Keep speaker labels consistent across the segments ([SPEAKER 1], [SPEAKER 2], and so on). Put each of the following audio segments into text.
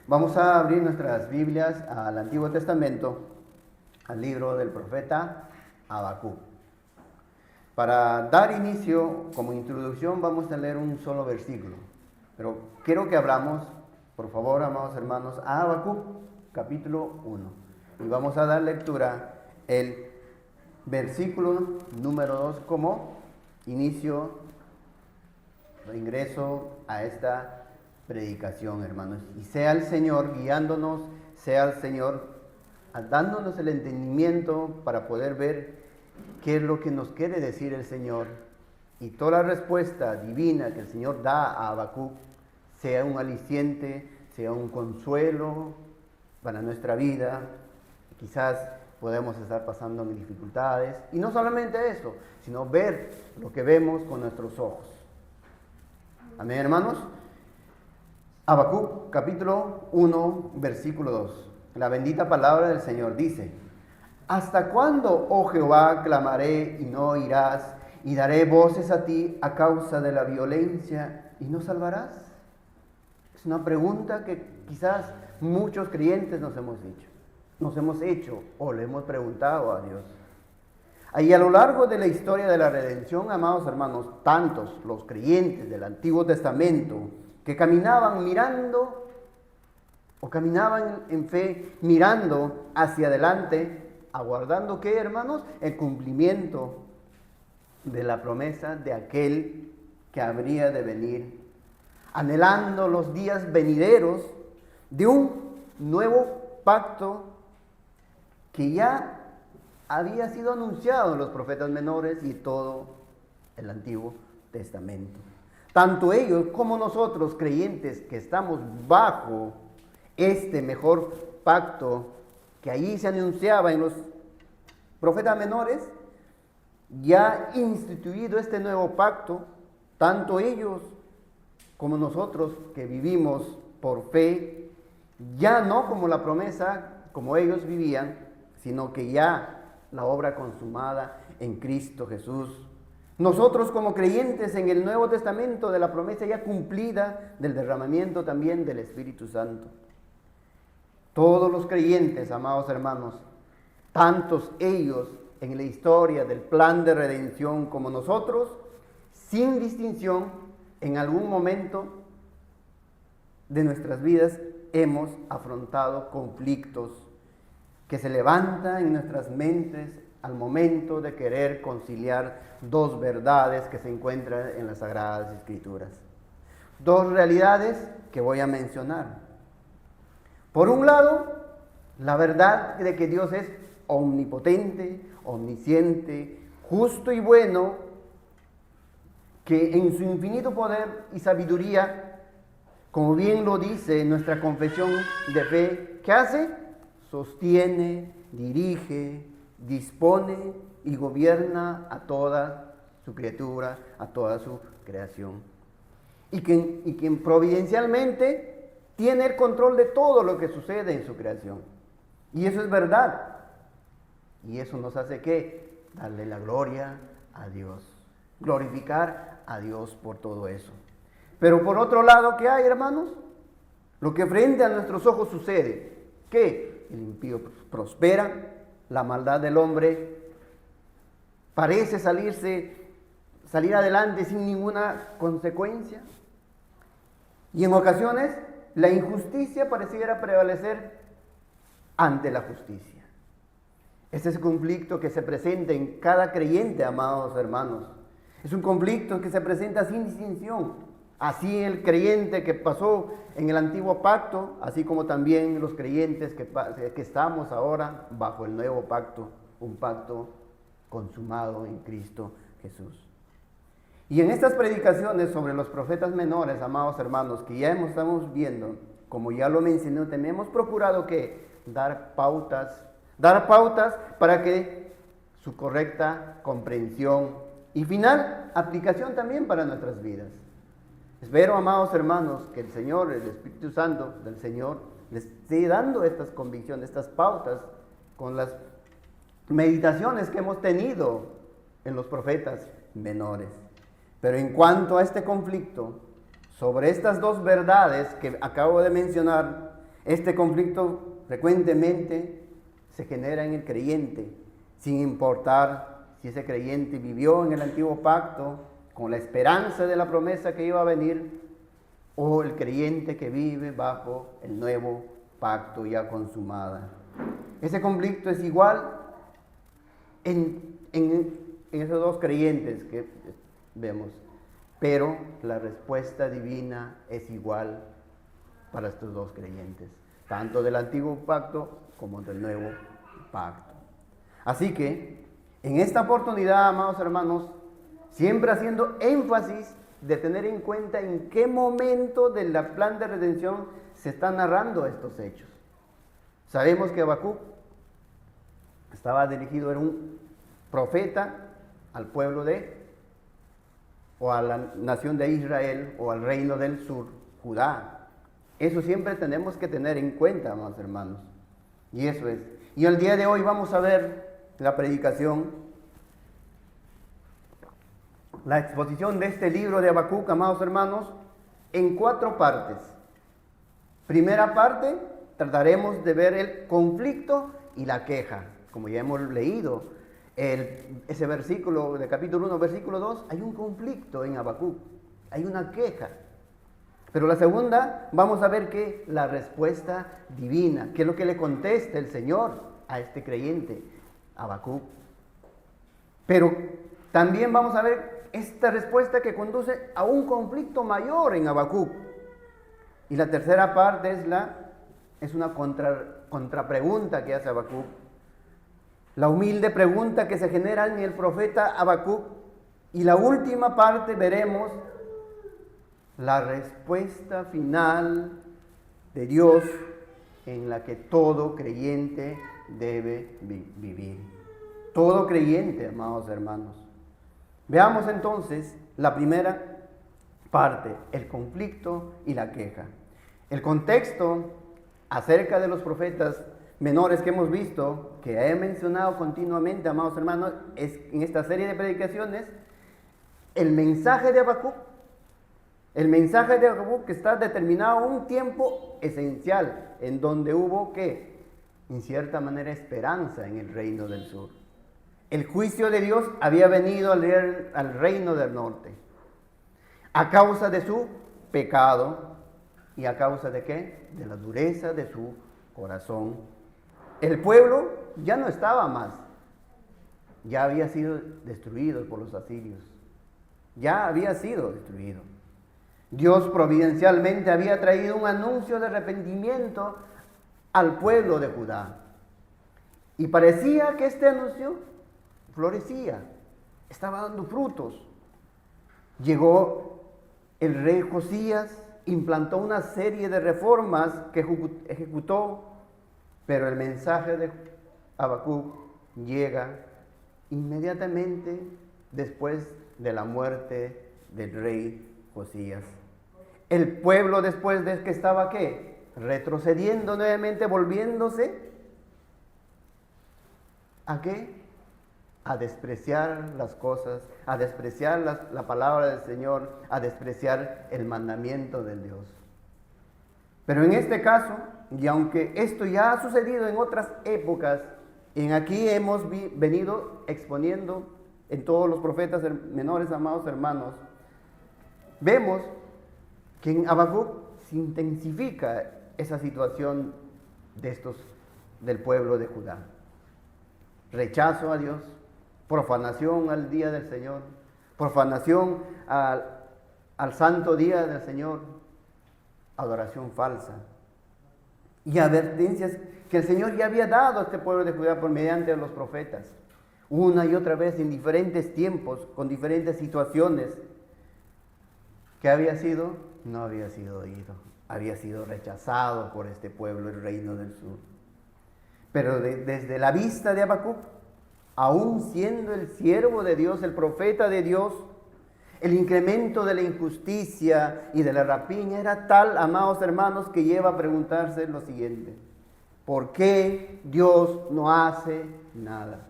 [SPEAKER 1] Vamos a abrir nuestras Biblias al Antiguo Testamento, al libro del profeta Habacuc. Para dar inicio, como introducción, vamos a leer un solo versículo. Pero quiero que abramos, por favor, amados hermanos, a Habacuc, capítulo 1. Y vamos a dar lectura el versículo número 2 como inicio, ingreso a esta predicación, hermanos. Y sea el Señor guiándonos, sea el Señor dándonos el entendimiento para poder ver qué es lo que nos quiere decir el Señor. Y toda la respuesta divina que el Señor da a Habacuc sea un aliciente, sea un consuelo para nuestra vida. Quizás podemos estar pasando en dificultades. Y no solamente eso, sino ver lo que vemos con nuestros ojos. Amén, hermanos. Habacuc, capítulo 1, versículo 2. La bendita palabra del Señor dice: ¿Hasta cuándo, oh Jehová, clamaré y no oirás, y daré voces a ti a causa de la violencia y no salvarás? Es una pregunta que quizás muchos creyentes nos hemos hecho o le hemos preguntado a Dios. Ahí a lo largo de la historia de la redención, amados hermanos, tantos los creyentes del Antiguo Testamento que caminaban mirando o caminaban en fe mirando hacia adelante, aguardando ¿qué, hermanos? El cumplimiento de la promesa de aquel que habría de venir, anhelando los días venideros de un nuevo pacto que ya había sido anunciado en los profetas menores y todo el Antiguo Testamento. Tanto ellos como nosotros, creyentes que estamos bajo este mejor pacto que allí se anunciaba en los profetas menores, ya instituido este nuevo pacto, tanto ellos como nosotros que vivimos por fe, ya no como la promesa, como ellos vivían, sino que ya la obra consumada en Cristo Jesús. Nosotros como creyentes en el Nuevo Testamento de la promesa ya cumplida del derramamiento también del Espíritu Santo. Todos los creyentes, amados hermanos, tantos ellos en la historia del plan de redención como nosotros, sin distinción, en algún momento de nuestras vidas hemos afrontado conflictos que se levantan en nuestras mentes al momento de querer conciliar dos verdades que se encuentran en las Sagradas Escrituras. Dos realidades que voy a mencionar. Por un lado, la verdad de que Dios es omnipotente, omnisciente, justo y bueno, que en su infinito poder y sabiduría, como bien lo dice nuestra confesión de fe, ¿qué hace? Sostiene, dirige, dispone y gobierna a toda su criatura, a toda su creación. Y quien providencialmente tiene el control de todo lo que sucede en su creación. Y eso es verdad. Y eso nos hace ¿qué? Darle la gloria a Dios. Glorificar a Dios por todo eso. Pero por otro lado, ¿qué hay, hermanos? Lo que frente a nuestros ojos sucede. ¿Qué? El impío prospera, la maldad del hombre parece salir adelante sin ninguna consecuencia. Y en ocasiones la injusticia pareciera prevalecer ante la justicia. Ese es el conflicto que se presenta en cada creyente, amados hermanos. Es un conflicto que se presenta sin distinción. Así el creyente que pasó en el antiguo pacto, así como también los creyentes que estamos ahora bajo el nuevo pacto, un pacto consumado en Cristo Jesús. Y en estas predicaciones sobre los profetas menores, amados hermanos, que ya estamos viendo, como ya lo mencioné, hemos procurado que dar pautas para que su correcta comprensión y final aplicación también para nuestras vidas. Espero, amados hermanos, que el Señor, el Espíritu Santo del Señor, les esté dando estas convicciones, estas pautas, con las meditaciones que hemos tenido en los profetas menores. Pero en cuanto a este conflicto, sobre estas dos verdades que acabo de mencionar, Este conflicto frecuentemente se genera en el creyente, sin importar si ese creyente vivió en el antiguo pacto con la esperanza de la promesa que iba a venir, o el creyente que vive bajo el nuevo pacto ya consumada. Ese conflicto es igual en esos dos creyentes que vemos, pero la respuesta divina es igual para estos dos creyentes, tanto del antiguo pacto como del nuevo pacto. Así que, en esta oportunidad, amados hermanos, siempre haciendo énfasis de tener en cuenta en qué momento del plan de redención se están narrando estos hechos. Sabemos que Habacuc estaba dirigido, era un profeta al pueblo o a la nación de Israel, o al reino del sur, Judá. Eso siempre tenemos que tener en cuenta, amados hermanos. Y eso es. Y el día de hoy vamos a ver la predicación, la exposición de este libro de Habacuc, amados hermanos, en 4 partes. Primera parte, trataremos de ver el conflicto y la queja. Como ya hemos leído, ese versículo de capítulo 1, versículo 2, hay un conflicto en Habacuc, hay una queja. Pero la segunda, vamos a ver que la respuesta divina, que es lo que le contesta el Señor a este creyente, Habacuc. Pero también vamos a ver esta respuesta que conduce a un conflicto mayor en Habacuc. Y la tercera parte es una contrapregunta que hace Habacuc. La humilde pregunta que se genera en el profeta Habacuc. Y la última parte veremos la respuesta final de Dios en la que todo creyente debe vivir. Todo creyente, amados hermanos. Veamos entonces la primera parte, el conflicto y la queja. El contexto acerca de los profetas menores que hemos visto, que he mencionado continuamente, amados hermanos, es en esta serie de predicaciones, el mensaje de Habacuc. El mensaje de Habacuc que está determinado a un tiempo esencial, en donde hubo que, en cierta manera, esperanza en el reino del sur. El juicio de Dios había venido al reino del norte, a causa de su pecado. ¿Y a causa de qué? De la dureza de su corazón. El pueblo ya no estaba más, ya había sido destruido por los asirios, ya había sido destruido. Dios providencialmente había traído un anuncio de arrepentimiento al pueblo de Judá. Y parecía que este anuncio florecía, estaba dando frutos. Llegó el rey Josías, implantó una serie de reformas que ejecutó, pero el mensaje de Habacuc llega inmediatamente después de la muerte del rey Josías. El pueblo, después de que estaba ¿qué? Retrocediendo nuevamente, volviéndose ¿a qué? A despreciar las cosas, a despreciar la palabra del Señor, a despreciar el mandamiento del Dios. Pero en este caso, y aunque esto ya ha sucedido en otras épocas, en aquí hemos venido exponiendo en todos los profetas menores, amados hermanos, vemos que en Habacuc se intensifica esa situación del pueblo de Judá. Rechazo a Dios, profanación al día del Señor, profanación al santo día del Señor, adoración falsa y advertencias que el Señor ya había dado a este pueblo de Judá por mediante de los profetas, una y otra vez en diferentes tiempos, con diferentes situaciones, que no había sido oído, había sido rechazado por este pueblo, el reino del sur. Pero desde la vista de Habacuc, aún siendo el siervo de Dios, el profeta de Dios, el incremento de la injusticia y de la rapiña era tal, amados hermanos, que lleva a preguntarse lo siguiente: ¿por qué Dios no hace nada?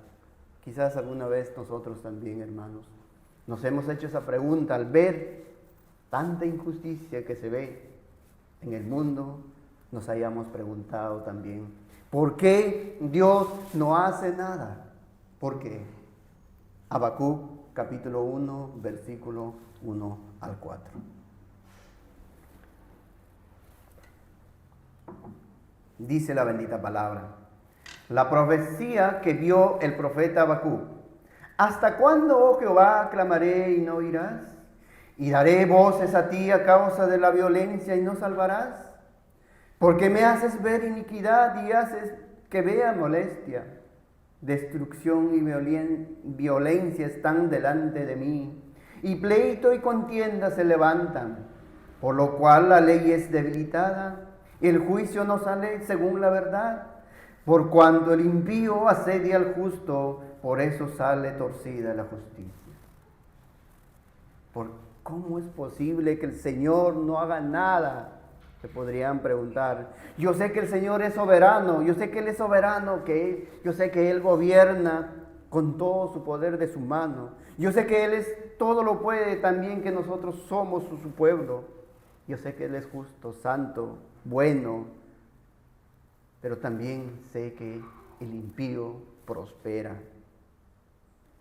[SPEAKER 1] Quizás alguna vez nosotros también, hermanos, nos hemos hecho esa pregunta al ver tanta injusticia que se ve en el mundo, nos hayamos preguntado también, ¿por qué Dios no hace nada? ¿Por qué? Habacuc capítulo 1, versículo 1 al 4. Dice la bendita palabra, la profecía que vio el profeta Habacuc. ¿Hasta cuándo, oh Jehová, clamaré y no oirás? ¿Y daré voces a ti a causa de la violencia y no salvarás? Porque me haces ver iniquidad y haces que vea molestia. Destrucción y violencia están delante de mí, y pleito y contienda se levantan, por lo cual la ley es debilitada, y el juicio no sale según la verdad. Por cuanto el impío asedia al justo, por eso sale torcida la justicia. ¿Cómo es posible que el Señor no haga nada? Se podrían preguntar. Yo sé que el Señor es soberano, yo sé que Él es soberano, yo sé que Él gobierna con todo su poder de su mano. Yo sé que Él todo lo puede, también que nosotros somos su pueblo. Yo sé que Él es justo, santo, bueno, pero también sé que el impío prospera.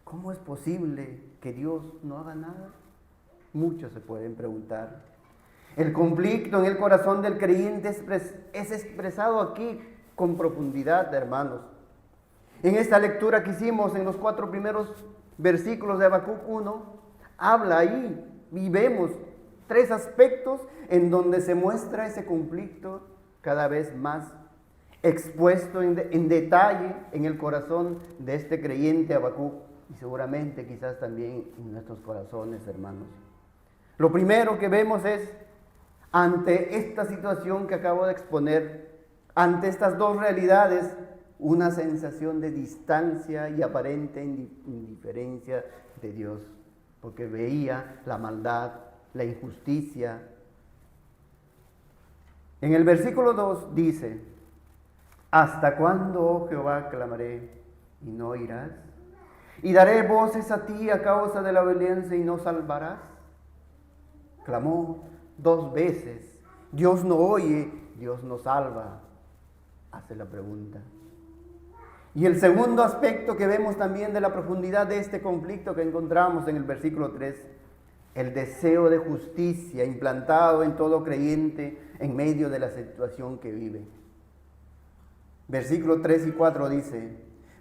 [SPEAKER 1] ¿Cómo es posible que Dios no haga nada? Muchos se pueden preguntar. El conflicto en el corazón del creyente es expresado aquí con profundidad, hermanos. En esta lectura que hicimos en los 4 primeros versículos de Habacuc 1, habla ahí y vemos 3 aspectos en donde se muestra ese conflicto cada vez más expuesto en detalle en el corazón de este creyente Habacuc y seguramente quizás también en nuestros corazones, hermanos. Lo primero que vemos es, ante esta situación que acabo de exponer, ante estas 2 realidades, una sensación de distancia y aparente indiferencia de Dios, porque veía la maldad, la injusticia. En el versículo 2 dice, ¿hasta cuándo, oh Jehová, clamaré y no oirás? ¿Y daré voces a ti a causa de la violencia y no salvarás? Clamó 2 veces. Dios no oye, Dios no salva. Hace la pregunta. Y el segundo aspecto que vemos también de la profundidad de este conflicto que encontramos en el versículo 3, el deseo de justicia implantado en todo creyente en medio de la situación que vive. Versículos 3 y 4 dice,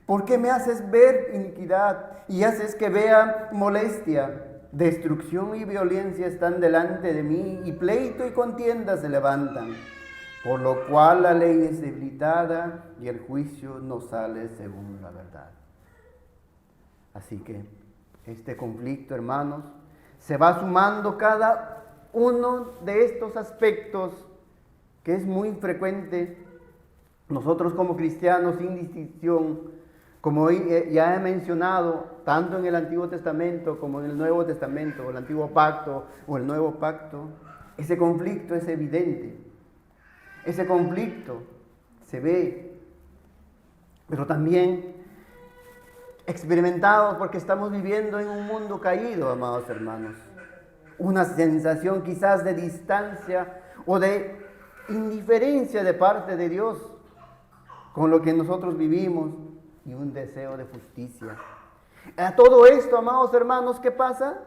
[SPEAKER 1] ¿por qué me haces ver iniquidad y haces que vea molestia? Destrucción y violencia están delante de mí, y pleito y contienda se levantan, por lo cual la ley es debilitada y el juicio no sale según la verdad. Así que este conflicto, hermanos, se va sumando cada uno de estos aspectos que es muy frecuente. Nosotros como cristianos, sin distinción, como ya he mencionado, tanto en el Antiguo Testamento como en el Nuevo Testamento, el Antiguo Pacto o el Nuevo Pacto, ese conflicto es evidente. Ese conflicto se ve, pero también experimentado porque estamos viviendo en un mundo caído, amados hermanos. Una sensación quizás de distancia o de indiferencia de parte de Dios con lo que nosotros vivimos y un deseo de justicia. A todo esto, amados hermanos, ¿qué pasa?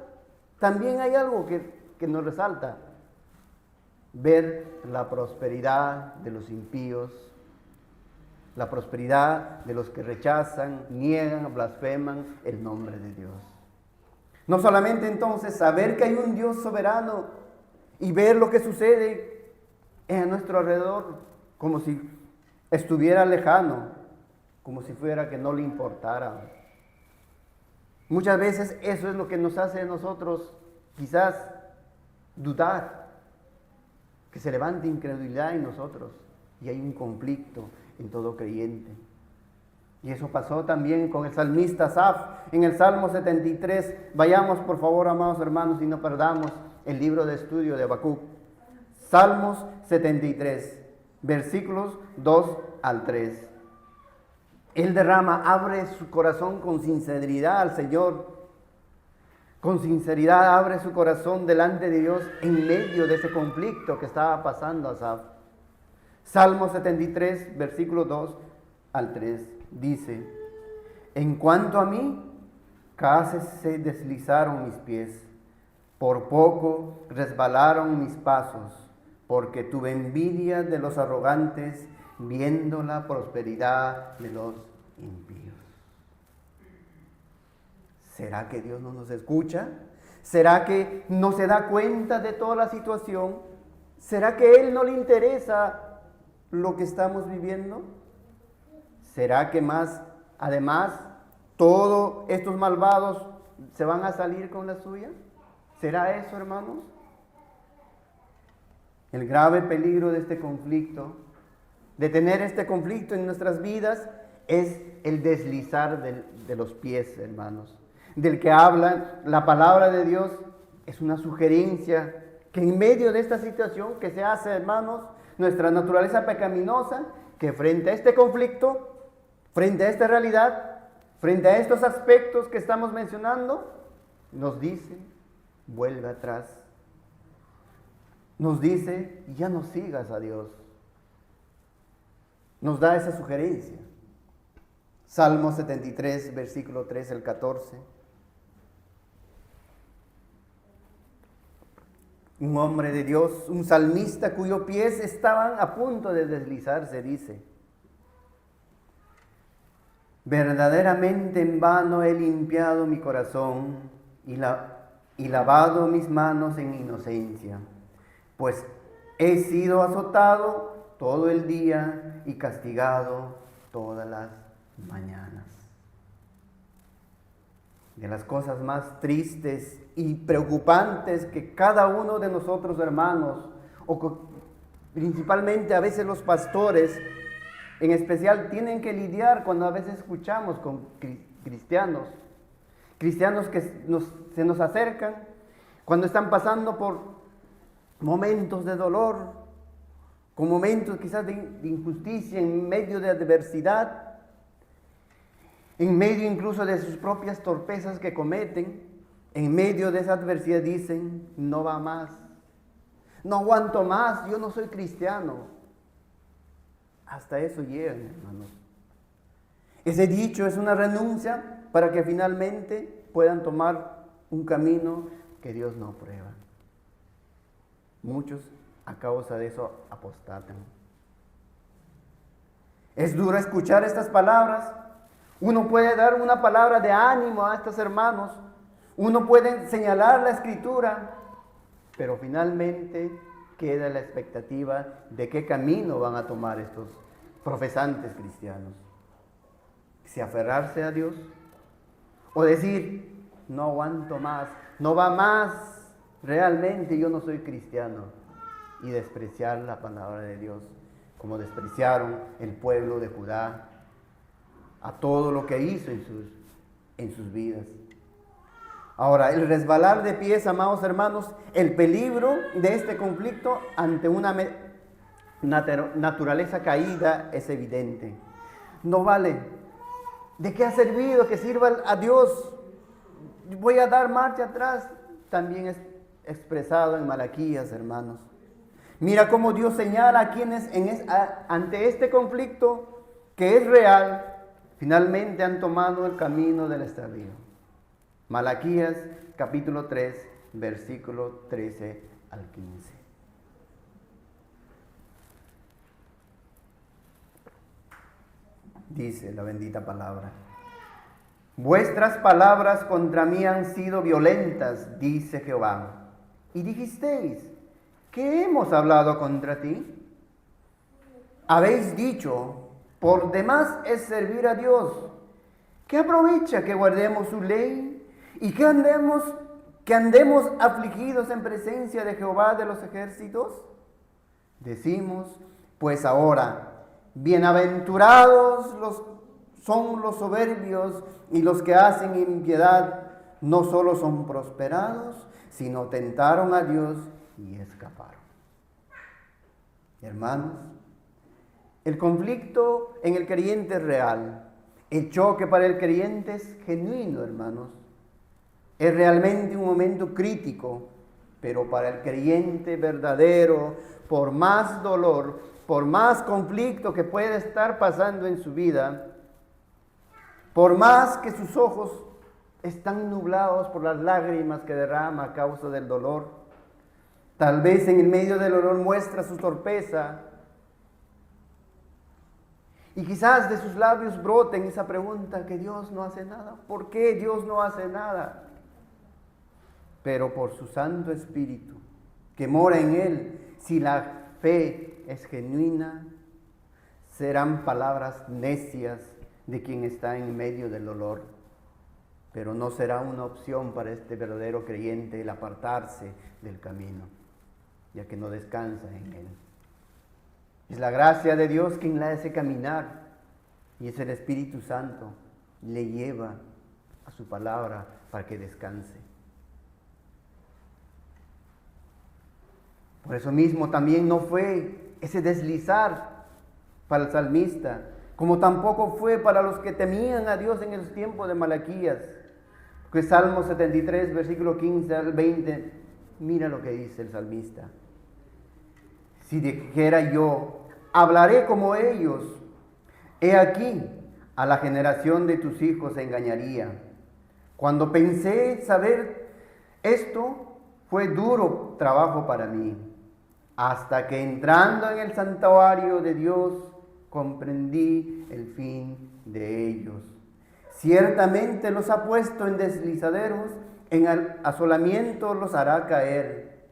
[SPEAKER 1] También hay algo que nos resalta. Ver la prosperidad de los impíos, la prosperidad de los que rechazan, niegan, blasfeman el nombre de Dios. No solamente entonces saber que hay un Dios soberano y ver lo que sucede a nuestro alrededor como si estuviera lejano, como si fuera que no le importara. Muchas veces eso es lo que nos hace a nosotros quizás dudar, que se levante incredulidad en nosotros y hay un conflicto en todo creyente. Y eso pasó también con el salmista Asaf en el Salmo 73. Vayamos por favor, amados hermanos, y no perdamos el libro de estudio de Habacuc. Salmos 73, versículos 2 al 3. Él abre su corazón con sinceridad al Señor. Con sinceridad abre su corazón delante de Dios en medio de ese conflicto que estaba pasando Asaf. Salmo 73, versículo 2 al 3, dice: en cuanto a mí, casi se deslizaron mis pies, por poco resbalaron mis pasos, porque tuve envidia de los arrogantes, viendo la prosperidad de los impíos. ¿Será que Dios no nos escucha? ¿Será que no se da cuenta de toda la situación? ¿Será que a Él no le interesa lo que estamos viviendo? ¿Será que además, todos estos malvados se van a salir con la suya? ¿Será eso, hermanos? El grave peligro de este conflicto, de tener este conflicto en nuestras vidas, es el deslizar de los pies, hermanos. Del que habla la palabra de Dios es una sugerencia que en medio de esta situación que se hace, hermanos, nuestra naturaleza pecaminosa, que frente a este conflicto, frente a esta realidad, frente a estos aspectos que estamos mencionando, nos dice: vuelve atrás. Nos dice: ya no sigas a Dios. Nos da esa sugerencia. Salmo 73, versículo 3 al 14. Un hombre de Dios, un salmista cuyos pies estaban a punto de deslizarse, dice: verdaderamente en vano he limpiado mi corazón y lavado mis manos en inocencia, pues he sido azotado todo el día y castigado todas las mañanas. De las cosas más tristes y preocupantes que cada uno de nosotros, hermanos, principalmente a veces los pastores, en especial, tienen que lidiar cuando a veces escuchamos con cristianos que se nos acercan, cuando están pasando por momentos de dolor, con momentos quizás de injusticia, en medio de adversidad, en medio incluso de sus propias torpezas que cometen. En medio de esa adversidad dicen: no va más, no aguanto más, yo no soy cristiano. Hasta eso llegan, hermanos. Ese dicho es una renuncia para que finalmente puedan tomar un camino que Dios no aprueba. Muchos a causa de eso apostatan. Es duro escuchar estas palabras. Uno puede dar una palabra de ánimo a estos hermanos. Uno puede señalar la escritura, pero finalmente queda la expectativa de qué camino van a tomar estos profesantes cristianos. Si aferrarse a Dios o decir: no aguanto más, no va más, realmente yo no soy cristiano, y despreciar la palabra de Dios, como despreciaron el pueblo de Judá a todo lo que hizo en sus vidas. Ahora, el resbalar de pies, amados hermanos, el peligro de este conflicto ante una naturaleza caída es evidente. No vale. ¿De qué ha servido que sirva a Dios? Voy a dar marcha atrás. También es expresado en Malaquías, hermanos. Mira cómo Dios señala a quienes ante este conflicto que es real, finalmente han tomado el camino del extravío. Malaquías capítulo 3, versículo 13 al 15. Dice la bendita palabra: vuestras palabras contra mí han sido violentas, dice Jehová. Y dijisteis: ¿qué hemos hablado contra ti? Habéis dicho: por demás es servir a Dios. ¿Qué aprovecha que guardemos su ley y que andemos afligidos en presencia de Jehová de los ejércitos? Decimos pues ahora: bienaventurados son los soberbios y los que hacen impiedad, no solo son prosperados, sino tentaron a Dios y escaparon. Hermanos, el conflicto en el creyente es real. El choque para el creyente es genuino, hermanos. Es realmente un momento crítico, pero para el creyente verdadero, por más dolor, por más conflicto que pueda estar pasando en su vida, por más que sus ojos están nublados por las lágrimas que derrama a causa del dolor, tal vez en el medio del dolor muestra su torpeza, y quizás de sus labios broten esa pregunta que Dios no hace nada. ¿Por qué Dios no hace nada? Pero por su Santo Espíritu que mora en él, si la fe es genuina, serán palabras necias de quien está en medio del dolor. Pero no será una opción para este verdadero creyente el apartarse del camino, ya que no descansa en él. Es la gracia de Dios quien la hace caminar, y es el Espíritu Santo, le lleva a su palabra para que descanse. Por eso mismo también no fue ese deslizar para el salmista, como tampoco fue para los que temían a Dios en el tiempo de Malaquías. Que Salmo 73, versículo 15 al 20, mira lo que dice el salmista. Si dijera yo, hablaré como ellos, he aquí, a la generación de tus hijos engañaría. Cuando pensé saber esto, fue duro trabajo para mí, hasta que entrando en el santuario de Dios, comprendí el fin de ellos. Ciertamente los ha puesto en deslizaderos, en asolamiento los hará caer.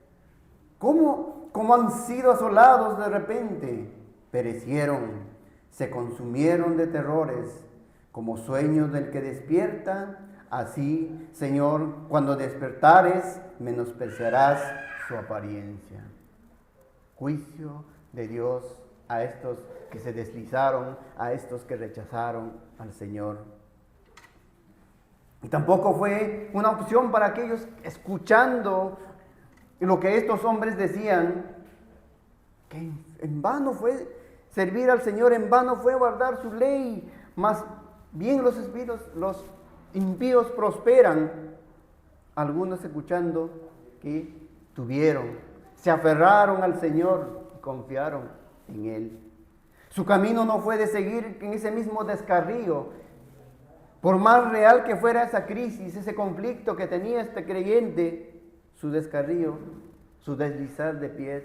[SPEAKER 1] ¿Cómo han sido asolados de repente? Perecieron, se consumieron de terrores, como sueños del que despierta. Así, Señor, cuando despertares, menospreciarás su apariencia. Juicio de Dios a estos que se deslizaron, a estos que rechazaron al Señor. Y tampoco fue una opción para aquellos escuchando lo que estos hombres decían, que en vano fue servir al Señor, en vano fue guardar su ley, más bien los impíos prosperan. Algunos escuchando que se aferraron al Señor y confiaron en Él. Su camino no fue de seguir en ese mismo descarrío. Por más real que fuera esa crisis, ese conflicto que tenía este creyente, su descarrío, su deslizar de pies,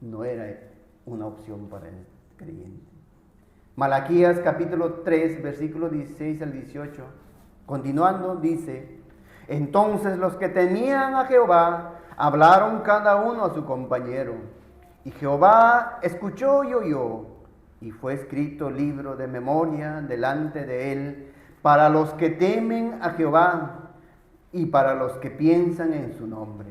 [SPEAKER 1] no era una opción para el creyente. Malaquías capítulo 3, versículos 16 al 18, continuando, dice: entonces los que temían a Jehová hablaron cada uno a su compañero, y Jehová escuchó y oyó, y fue escrito libro de memoria delante de él para los que temen a Jehová y para los que piensan en su nombre.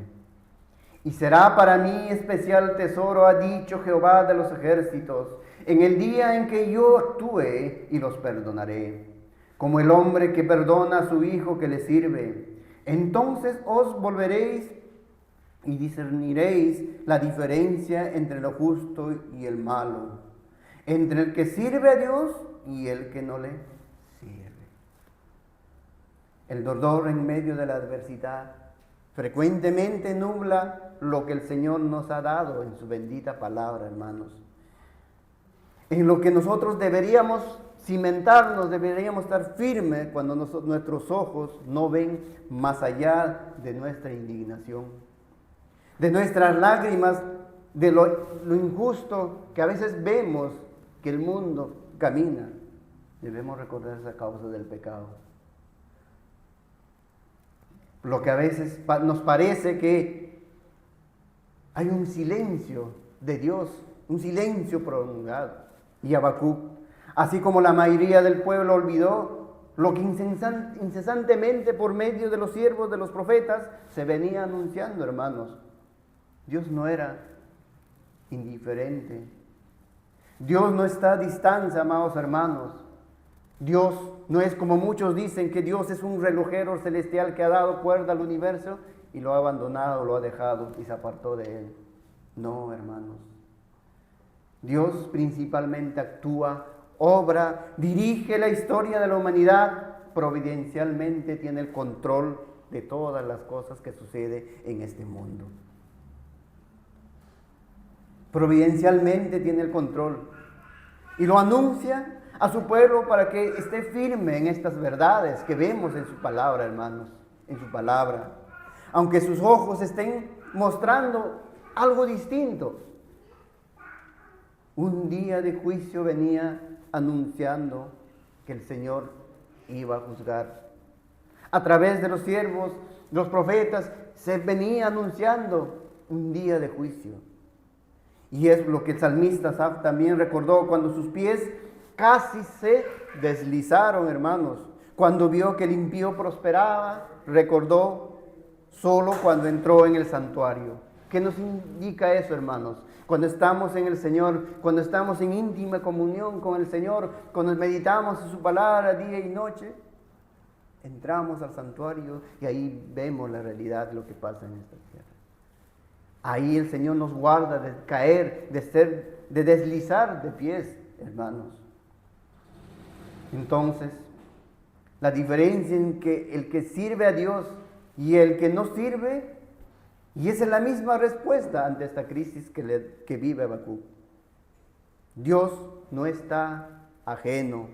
[SPEAKER 1] Y será para mí especial tesoro, ha dicho Jehová de los ejércitos, en el día en que yo actúe y los perdonaré, como el hombre que perdona a su hijo que le sirve. Entonces os volveréis y discerniréis la diferencia entre lo justo y el malo, entre el que sirve a Dios y el que no le sirve. El dolor en medio de la adversidad frecuentemente nubla lo que el Señor nos ha dado en su bendita palabra, hermanos. En lo que nosotros deberíamos cimentarnos, deberíamos estar firmes cuando nuestros ojos no ven más allá de nuestra indignación, de nuestras lágrimas, de lo injusto que a veces vemos que el mundo camina. Debemos recordar esa causa del pecado. Lo que a veces nos parece que hay un silencio de Dios, un silencio prolongado. Y Habacuc, así como la mayoría del pueblo olvidó lo que incesantemente por medio de los siervos de los profetas se venía anunciando, hermanos. Dios no era indiferente. Dios no está a distancia, amados hermanos. Dios no es como muchos dicen, que Dios es un relojero celestial que ha dado cuerda al universo y lo ha abandonado, lo ha dejado y se apartó de él. No, hermanos. Dios principalmente actúa, obra, dirige la historia de la humanidad, providencialmente tiene el control de todas las cosas que suceden en este mundo. providencialmente tiene el control y lo anuncia a su pueblo para que esté firme en estas verdades que vemos en su palabra, hermanos, en su palabra. Aunque sus ojos estén mostrando algo distinto, un día de juicio venía anunciando que el Señor iba a juzgar. A través de los siervos, los profetas, se venía anunciando un día de juicio. Y es lo que el salmista Asaf también recordó cuando sus pies casi se deslizaron, hermanos. Cuando vio que el impío prosperaba, recordó solo cuando entró en el santuario. ¿Qué nos indica eso, hermanos? Cuando estamos en el Señor, cuando estamos en íntima comunión con el Señor, cuando meditamos en su palabra día y noche, entramos al santuario y ahí vemos la realidad de lo que pasa en esta tierra. Ahí el Señor nos guarda de caer, de deslizar de pies, hermanos. Entonces, la diferencia en que el que sirve a Dios y el que no sirve, y esa es la misma respuesta ante esta crisis que vive Habacuc. Dios no está ajeno.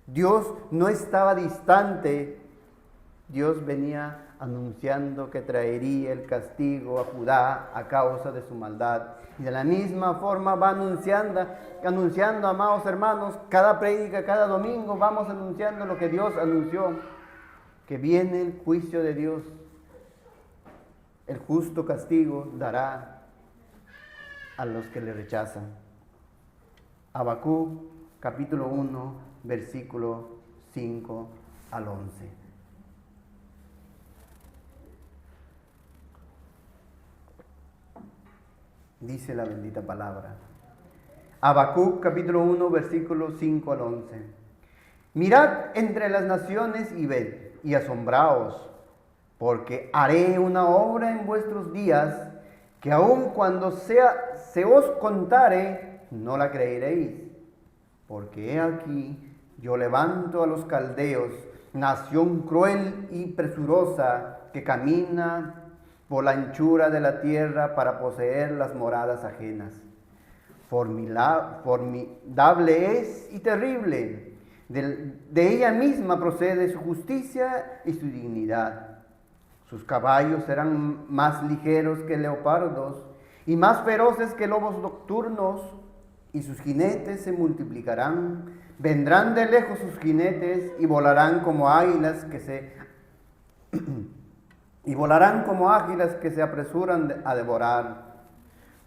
[SPEAKER 1] Dios no estaba distante. Dios venía anunciando que traería el castigo a Judá a causa de su maldad. Y de la misma forma va anunciando, amados hermanos, cada prédica, cada domingo vamos anunciando lo que Dios anunció, que viene el juicio de Dios. El justo castigo dará a los que le rechazan. Habacuc, capítulo 1, versículo 5 al 11. Dice la bendita palabra. Habacuc, capítulo 1, versículo 5 al 11. Mirad entre las naciones y ved, y asombraos, porque haré una obra en vuestros días, que aun cuando se os contare, no la creeréis. Porque he aquí, yo levanto a los caldeos, nación cruel y presurosa, que camina por la anchura de la tierra para poseer las moradas ajenas. Formidable es y terrible. De ella misma procede su justicia y su dignidad. Sus caballos serán más ligeros que leopardos y más feroces que lobos nocturnos, y sus jinetes se multiplicarán. Vendrán de lejos sus jinetes y volarán como águilas que se apresuran a devorar.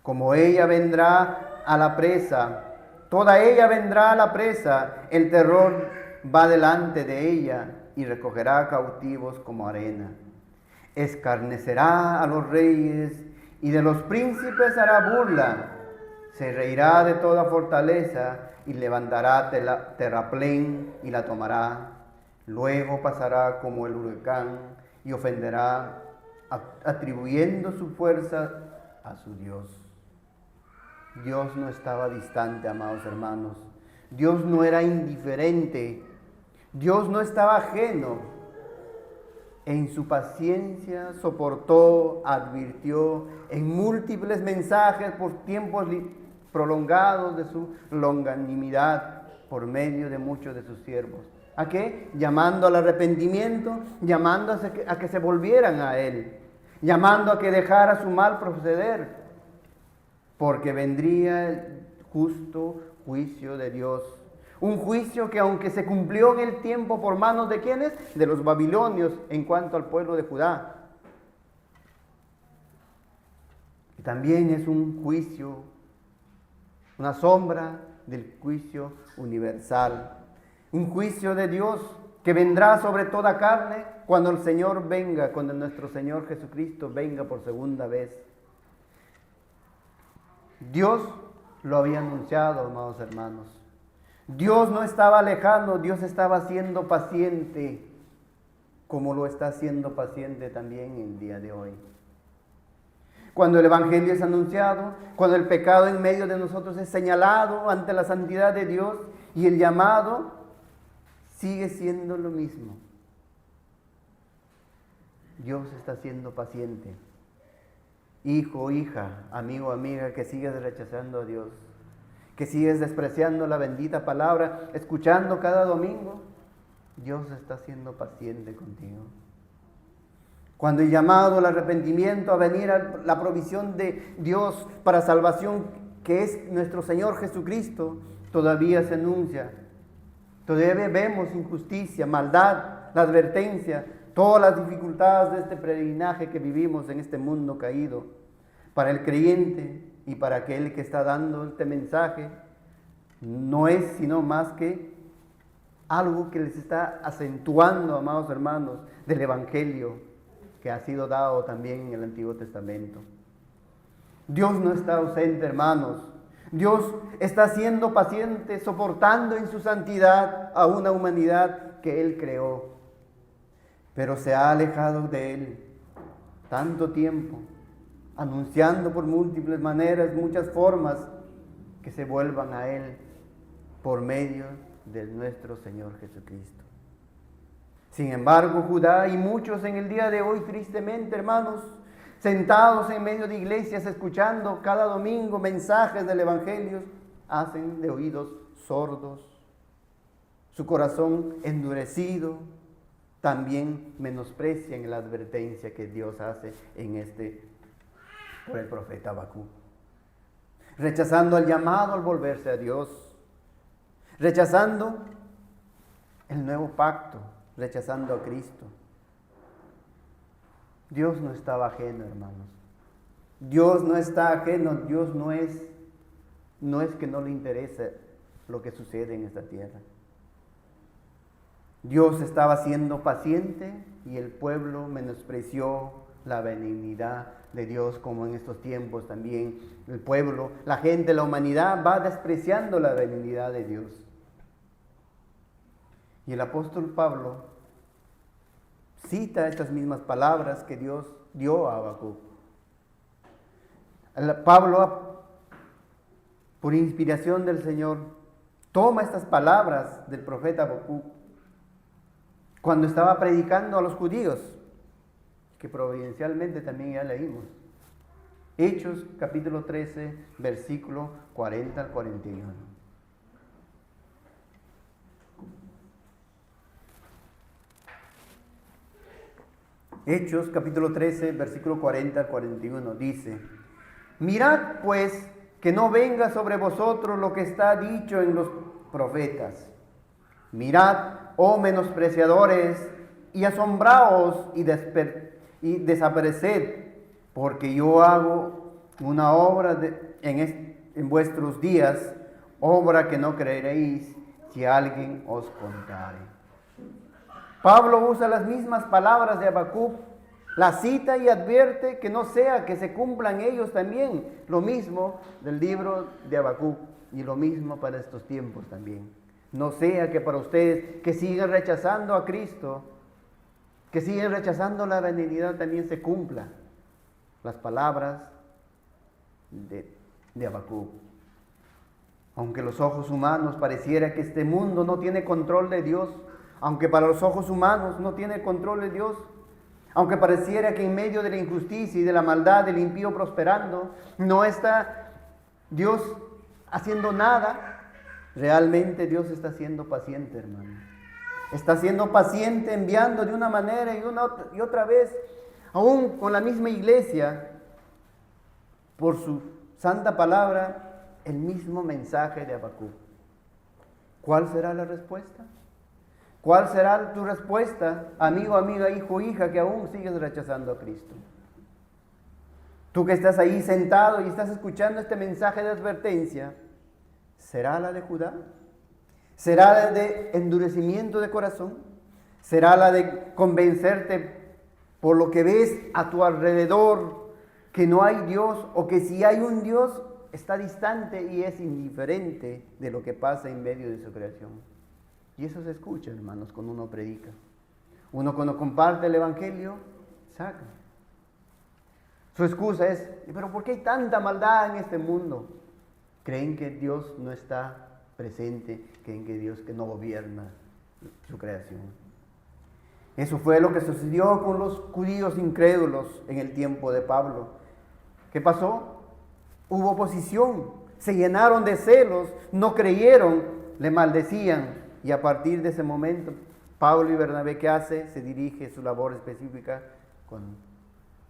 [SPEAKER 1] Como ella vendrá a la presa, toda ella vendrá a la presa, el terror va delante de ella y recogerá cautivos como arena. Escarnecerá a los reyes y de los príncipes hará burla. Se reirá de toda fortaleza y levantará terraplén y la tomará. Luego pasará como el huracán y ofenderá, atribuyendo su fuerza a su Dios. Dios no estaba distante, amados hermanos. Dios no era indiferente. Dios no estaba ajeno. En su paciencia soportó, advirtió en múltiples mensajes por tiempos prolongados de su longanimidad por medio de muchos de sus siervos. ¿A qué? Llamando al arrepentimiento, llamando a que se volvieran a Él, llamando a que dejara su mal proceder, porque vendría el justo juicio de Dios. Un juicio que aunque se cumplió en el tiempo por manos de ¿quiénes? De los babilonios en cuanto al pueblo de Judá. Y también es un juicio, una sombra del juicio universal. Un juicio de Dios que vendrá sobre toda carne cuando el Señor venga, cuando nuestro Señor Jesucristo venga por segunda vez. Dios lo había anunciado, amados hermanos. Dios no estaba lejano, Dios estaba siendo paciente, como lo está siendo paciente también el día de hoy. Cuando el Evangelio es anunciado, cuando el pecado en medio de nosotros es señalado ante la santidad de Dios y el llamado sigue siendo lo mismo. Dios está siendo paciente. hijo, hija, amigo, amiga, que sigues rechazando a Dios, que sigues despreciando la bendita palabra, escuchando cada domingo, Dios está siendo paciente contigo. Cuando el llamado al arrepentimiento, a venir a la provisión de Dios para salvación, que es nuestro Señor Jesucristo, todavía se anuncia. Todavía vemos injusticia, maldad, la advertencia, todas las dificultades de este peregrinaje que vivimos en este mundo caído. Para el creyente y para aquel que está dando este mensaje, no es sino más que algo que les está acentuando, amados hermanos, del Evangelio que ha sido dado también en el Antiguo Testamento. Dios no está ausente, hermanos. Dios está siendo paciente, soportando en su santidad a una humanidad que Él creó, pero se ha alejado de Él tanto tiempo, anunciando por múltiples maneras, muchas formas, que se vuelvan a Él por medio de nuestro Señor Jesucristo. Sin embargo, Judá y muchos en el día de hoy, tristemente, hermanos, sentados en medio de iglesias, escuchando cada domingo mensajes del Evangelio, hacen de oídos sordos, su corazón endurecido, también menosprecian la advertencia que Dios hace por el profeta Habacuc, rechazando el llamado al volverse a Dios, rechazando el nuevo pacto, rechazando a Cristo. Dios no estaba ajeno, hermanos. Dios no está ajeno. Dios no es que no le interese lo que sucede en esta tierra. Dios estaba siendo paciente y el pueblo menospreció la benignidad de Dios, como en estos tiempos también el pueblo, la gente, la humanidad va despreciando la benignidad de Dios. Y el apóstol Pablo cita estas mismas palabras que Dios dio a Habacuc. Pablo, por inspiración del Señor, toma estas palabras del profeta Habacuc cuando estaba predicando a los judíos, que providencialmente también ya leímos. Hechos capítulo 13, versículo 40 al 41. Hechos capítulo 13, versículo 40 al 41 dice: mirad pues que no venga sobre vosotros lo que está dicho en los profetas. Mirad, oh menospreciadores, y asombraos y desapareced, porque yo hago una obra en vuestros días, obra que no creeréis si alguien os contare. Pablo usa las mismas palabras de Habacuc, la cita y advierte que no sea que se cumplan ellos también, lo mismo del libro de Habacuc y lo mismo para estos tiempos también. No sea que para ustedes que siguen rechazando a Cristo, que siguen rechazando la benignidad, también se cumpla las palabras de Habacuc. Aunque los ojos humanos pareciera que este mundo no tiene control de Dios, aunque para los ojos humanos no tiene control de Dios, aunque pareciera que en medio de la injusticia y de la maldad del impío prosperando, no está Dios haciendo nada, realmente Dios está siendo paciente, hermano. Está siendo paciente, enviando de una manera y otra vez, aún con la misma iglesia, por su santa palabra, el mismo mensaje de Habacuc. ¿Cuál será la respuesta? ¿Cuál será tu respuesta, amigo, amiga, hijo, hija, que aún sigues rechazando a Cristo? Tú que estás ahí sentado y estás escuchando este mensaje de advertencia, ¿será la de Judá? ¿Será la de endurecimiento de corazón? ¿Será la de convencerte por lo que ves a tu alrededor que no hay Dios, o que si hay un Dios está distante y es indiferente de lo que pasa en medio de su creación? Y eso se escucha, hermanos, cuando uno predica. Uno cuando comparte el Evangelio, saca. Su excusa es: ¿pero por qué hay tanta maldad en este mundo? Creen que Dios no está presente, creen que Dios que no gobierna su creación. Eso fue lo que sucedió con los judíos incrédulos en el tiempo de Pablo. ¿Qué pasó? Hubo oposición, se llenaron de celos, no creyeron, le maldecían. Y a partir de ese momento, Pablo y Bernabé, ¿qué hace? Se dirige su labor específica con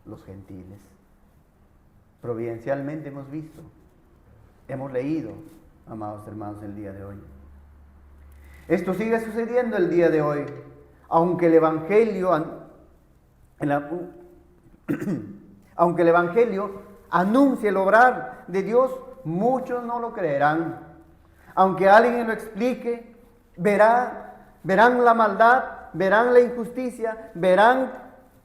[SPEAKER 1] los gentiles. Providencialmente hemos visto, hemos leído, amados hermanos, el día de hoy. Esto sigue sucediendo el día de hoy, aunque el Evangelio, aunque el Evangelio anuncie el obrar de Dios, muchos no lo creerán. Aunque alguien lo explique, verán la maldad, verán la injusticia, verán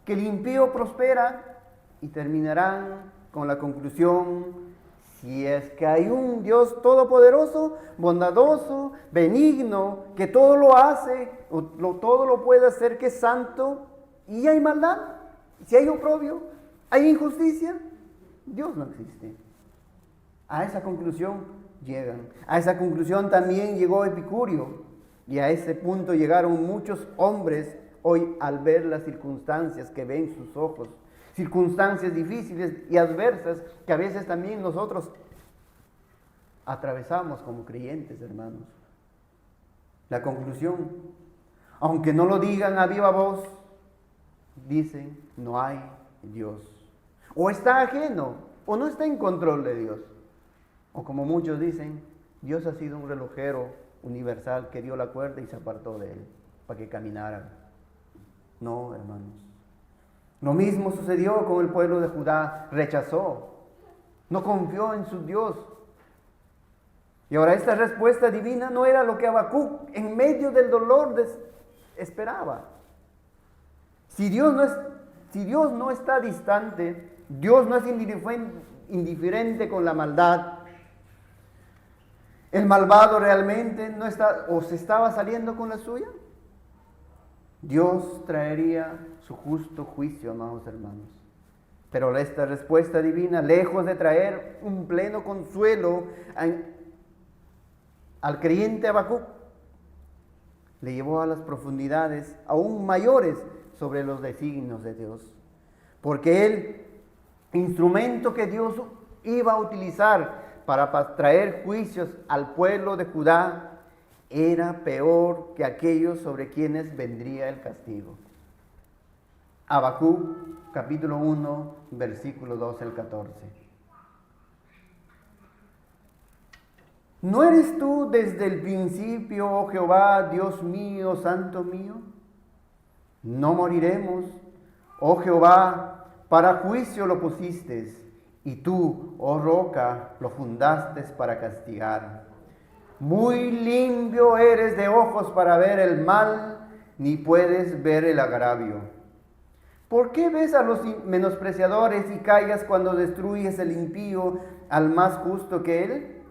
[SPEAKER 1] que el impío prospera y terminarán con la conclusión: si es que hay un Dios todopoderoso, bondadoso, benigno, que todo lo hace, todo lo puede hacer, que es santo, y hay maldad, si hay oprobio, hay injusticia, Dios no existe. A esa conclusión llegan. A esa conclusión también llegó Epicurio, y a ese punto llegaron muchos hombres hoy al ver las circunstancias que ven sus ojos. Circunstancias difíciles y adversas que a veces también nosotros atravesamos como creyentes, hermanos. La conclusión, aunque no lo digan a viva voz, dicen: no hay Dios. O está ajeno, o no está en control de Dios. O como muchos dicen, Dios ha sido un relojero universal que dio la cuerda y se apartó de él para que caminara. No, hermanos. Lo mismo sucedió con el pueblo de Judá. Rechazó, no confió en su Dios. Y ahora esta respuesta divina no era lo que Habacuc en medio del dolor esperaba. Si Dios no está distante, Dios no es indiferente con la maldad, el malvado realmente no está o se estaba saliendo con la suya, Dios traería su justo juicio, amados hermanos. Pero esta respuesta divina, lejos de traer un pleno consuelo al creyente Habacuc, le llevó a las profundidades aún mayores sobre los designios de Dios. Porque el instrumento que Dios iba a utilizar para traer juicios al pueblo de Judá era peor que aquellos sobre quienes vendría el castigo. Habacuc, capítulo 1, versículo 12 al 14. ¿No eres tú desde el principio, oh Jehová, Dios mío, santo mío? No moriremos, oh Jehová, para juicio lo pusiste, y tú, oh roca, lo fundaste para castigar. Muy limpio eres de ojos para ver el mal, ni puedes ver el agravio. ¿Por qué ves a los menospreciadores y callas cuando destruyes el impío al más justo que él?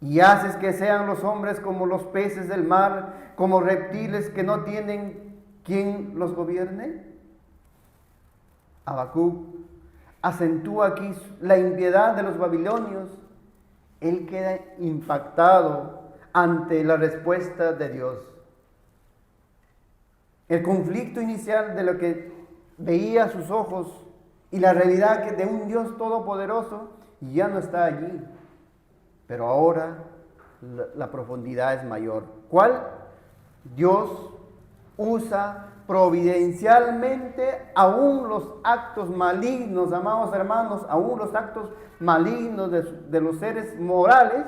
[SPEAKER 1] Y haces que sean los hombres como los peces del mar, como reptiles que no tienen quien los gobierne. Habacuc acentúa aquí la impiedad de los babilonios. Él queda impactado ante la respuesta de Dios. El conflicto inicial de lo que veía a sus ojos y la realidad de un Dios todopoderoso ya no está allí. Pero ahora la profundidad es mayor. ¿Cuál? Dios usa providencialmente aún los actos malignos, amados hermanos, aún los actos malignos de los seres morales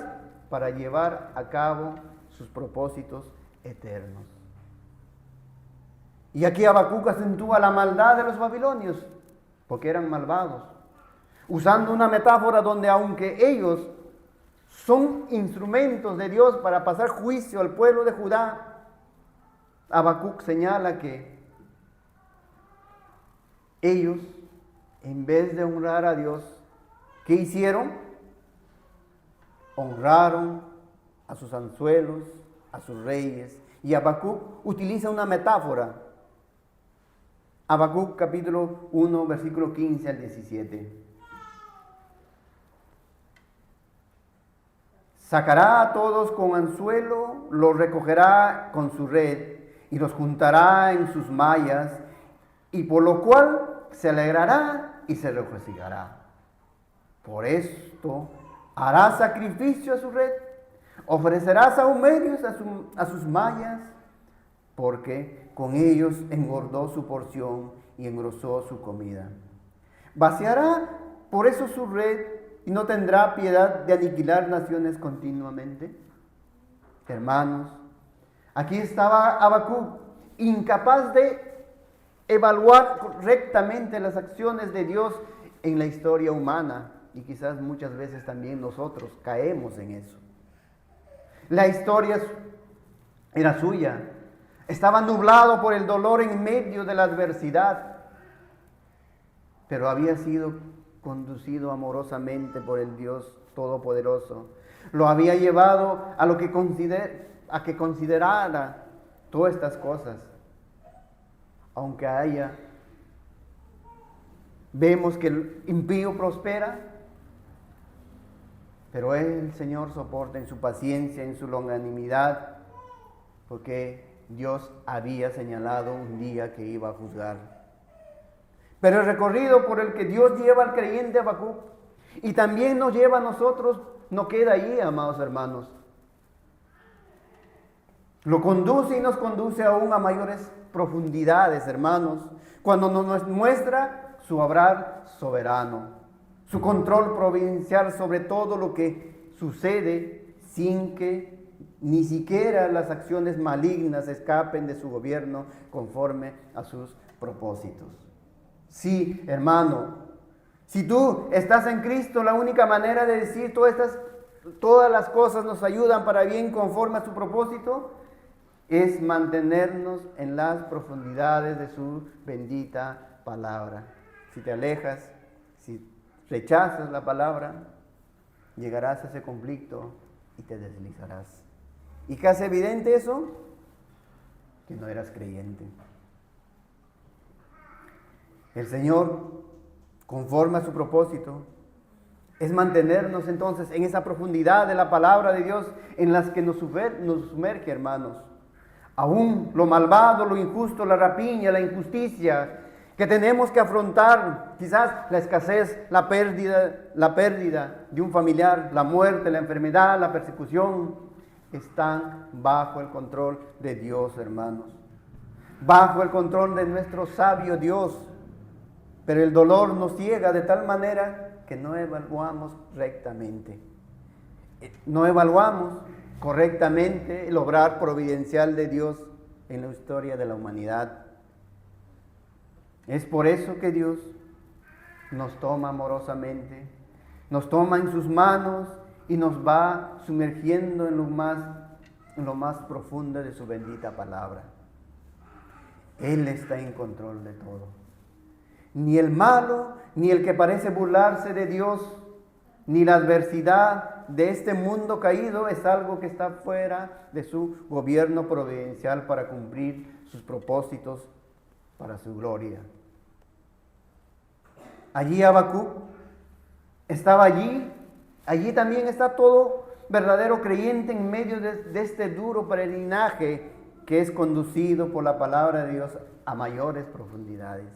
[SPEAKER 1] para llevar a cabo sus propósitos eternos. Y aquí Habacuc acentúa la maldad de los babilonios, porque eran malvados, usando una metáfora donde aunque ellos son instrumentos de Dios para pasar juicio al pueblo de Judá, Habacuc señala que ellos, en vez de honrar a Dios, ¿qué hicieron? Honraron a sus anzuelos, a sus reyes. Y Habacuc utiliza una metáfora. Habacuc capítulo 1, versículo 15 al 17. Sacará a todos con anzuelo, los recogerá con su red y los juntará en sus mallas, y por lo cual se alegrará y se regocijará. Por esto harás sacrificio a su red, ofrecerás sahumerios a sus mallas, porque con ellos engordó su porción y engrosó su comida. Vaciará por eso su red y no tendrá piedad de aniquilar naciones continuamente. Hermanos, aquí estaba Habacuc, incapaz de evaluar correctamente las acciones de Dios en la historia humana, y quizás muchas veces también nosotros caemos en eso. La historia era suya, estaba nublado por el dolor en medio de la adversidad, pero había sido conducido amorosamente por el Dios Todopoderoso. Lo había llevado a que considerara todas estas cosas. Aunque vemos que el impío prospera, pero el Señor soporta en su paciencia, en su longanimidad, porque Dios había señalado un día que iba a juzgar. Pero el recorrido por el que Dios lleva al creyente Habacuc y también nos lleva a nosotros, no queda ahí, amados hermanos. Lo conduce y nos conduce aún a mayores profundidades, hermanos, cuando nos muestra su obrar soberano, su control providencial sobre todo lo que sucede sin que ni siquiera las acciones malignas escapen de su gobierno conforme a sus propósitos. Sí, hermano, si tú estás en Cristo, la única manera de decir todas las cosas nos ayudan para bien conforme a su propósito, es mantenernos en las profundidades de su bendita palabra. Si te alejas, si rechazas la palabra, llegarás a ese conflicto y te deslizarás. ¿Y qué hace evidente eso? Que no eras creyente. El Señor, conforme a su propósito, es mantenernos entonces en esa profundidad de la palabra de Dios en las que nos sumerge, hermanos. Aún lo malvado, lo injusto, la rapiña, la injusticia que tenemos que afrontar, quizás la escasez, la pérdida de un familiar, la muerte, la enfermedad, la persecución, están bajo el control de Dios, hermanos. Bajo el control de nuestro sabio Dios. Pero el dolor nos ciega de tal manera que no evaluamos rectamente. No evaluamos correctamente el obrar providencial de Dios en la historia de la humanidad. Es por eso que Dios nos toma amorosamente, nos toma en sus manos y nos va sumergiendo en lo más profundo de su bendita palabra. Él está en control de todo. Ni el malo, ni el que parece burlarse de Dios, ni la adversidad de este mundo caído es algo que está fuera de su gobierno providencial para cumplir sus propósitos para su gloria. Allí Habacuc estaba allí también está todo verdadero creyente en medio de este duro peregrinaje que es conducido por la palabra de Dios a mayores profundidades.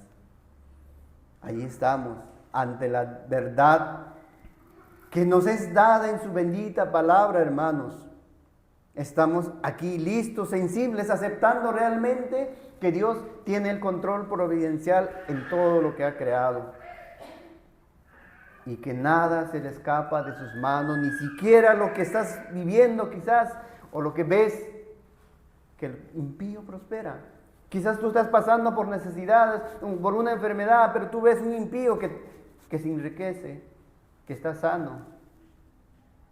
[SPEAKER 1] Allí estamos ante la verdad que nos es dada en su bendita palabra, hermanos. Estamos aquí listos, sensibles, aceptando realmente que Dios tiene el control providencial en todo lo que ha creado. Y que nada se le escapa de sus manos, ni siquiera lo que estás viviendo quizás, o lo que ves, que el impío prospera. Quizás tú estás pasando por necesidades, por una enfermedad, pero tú ves un impío que se enriquece, que está sano.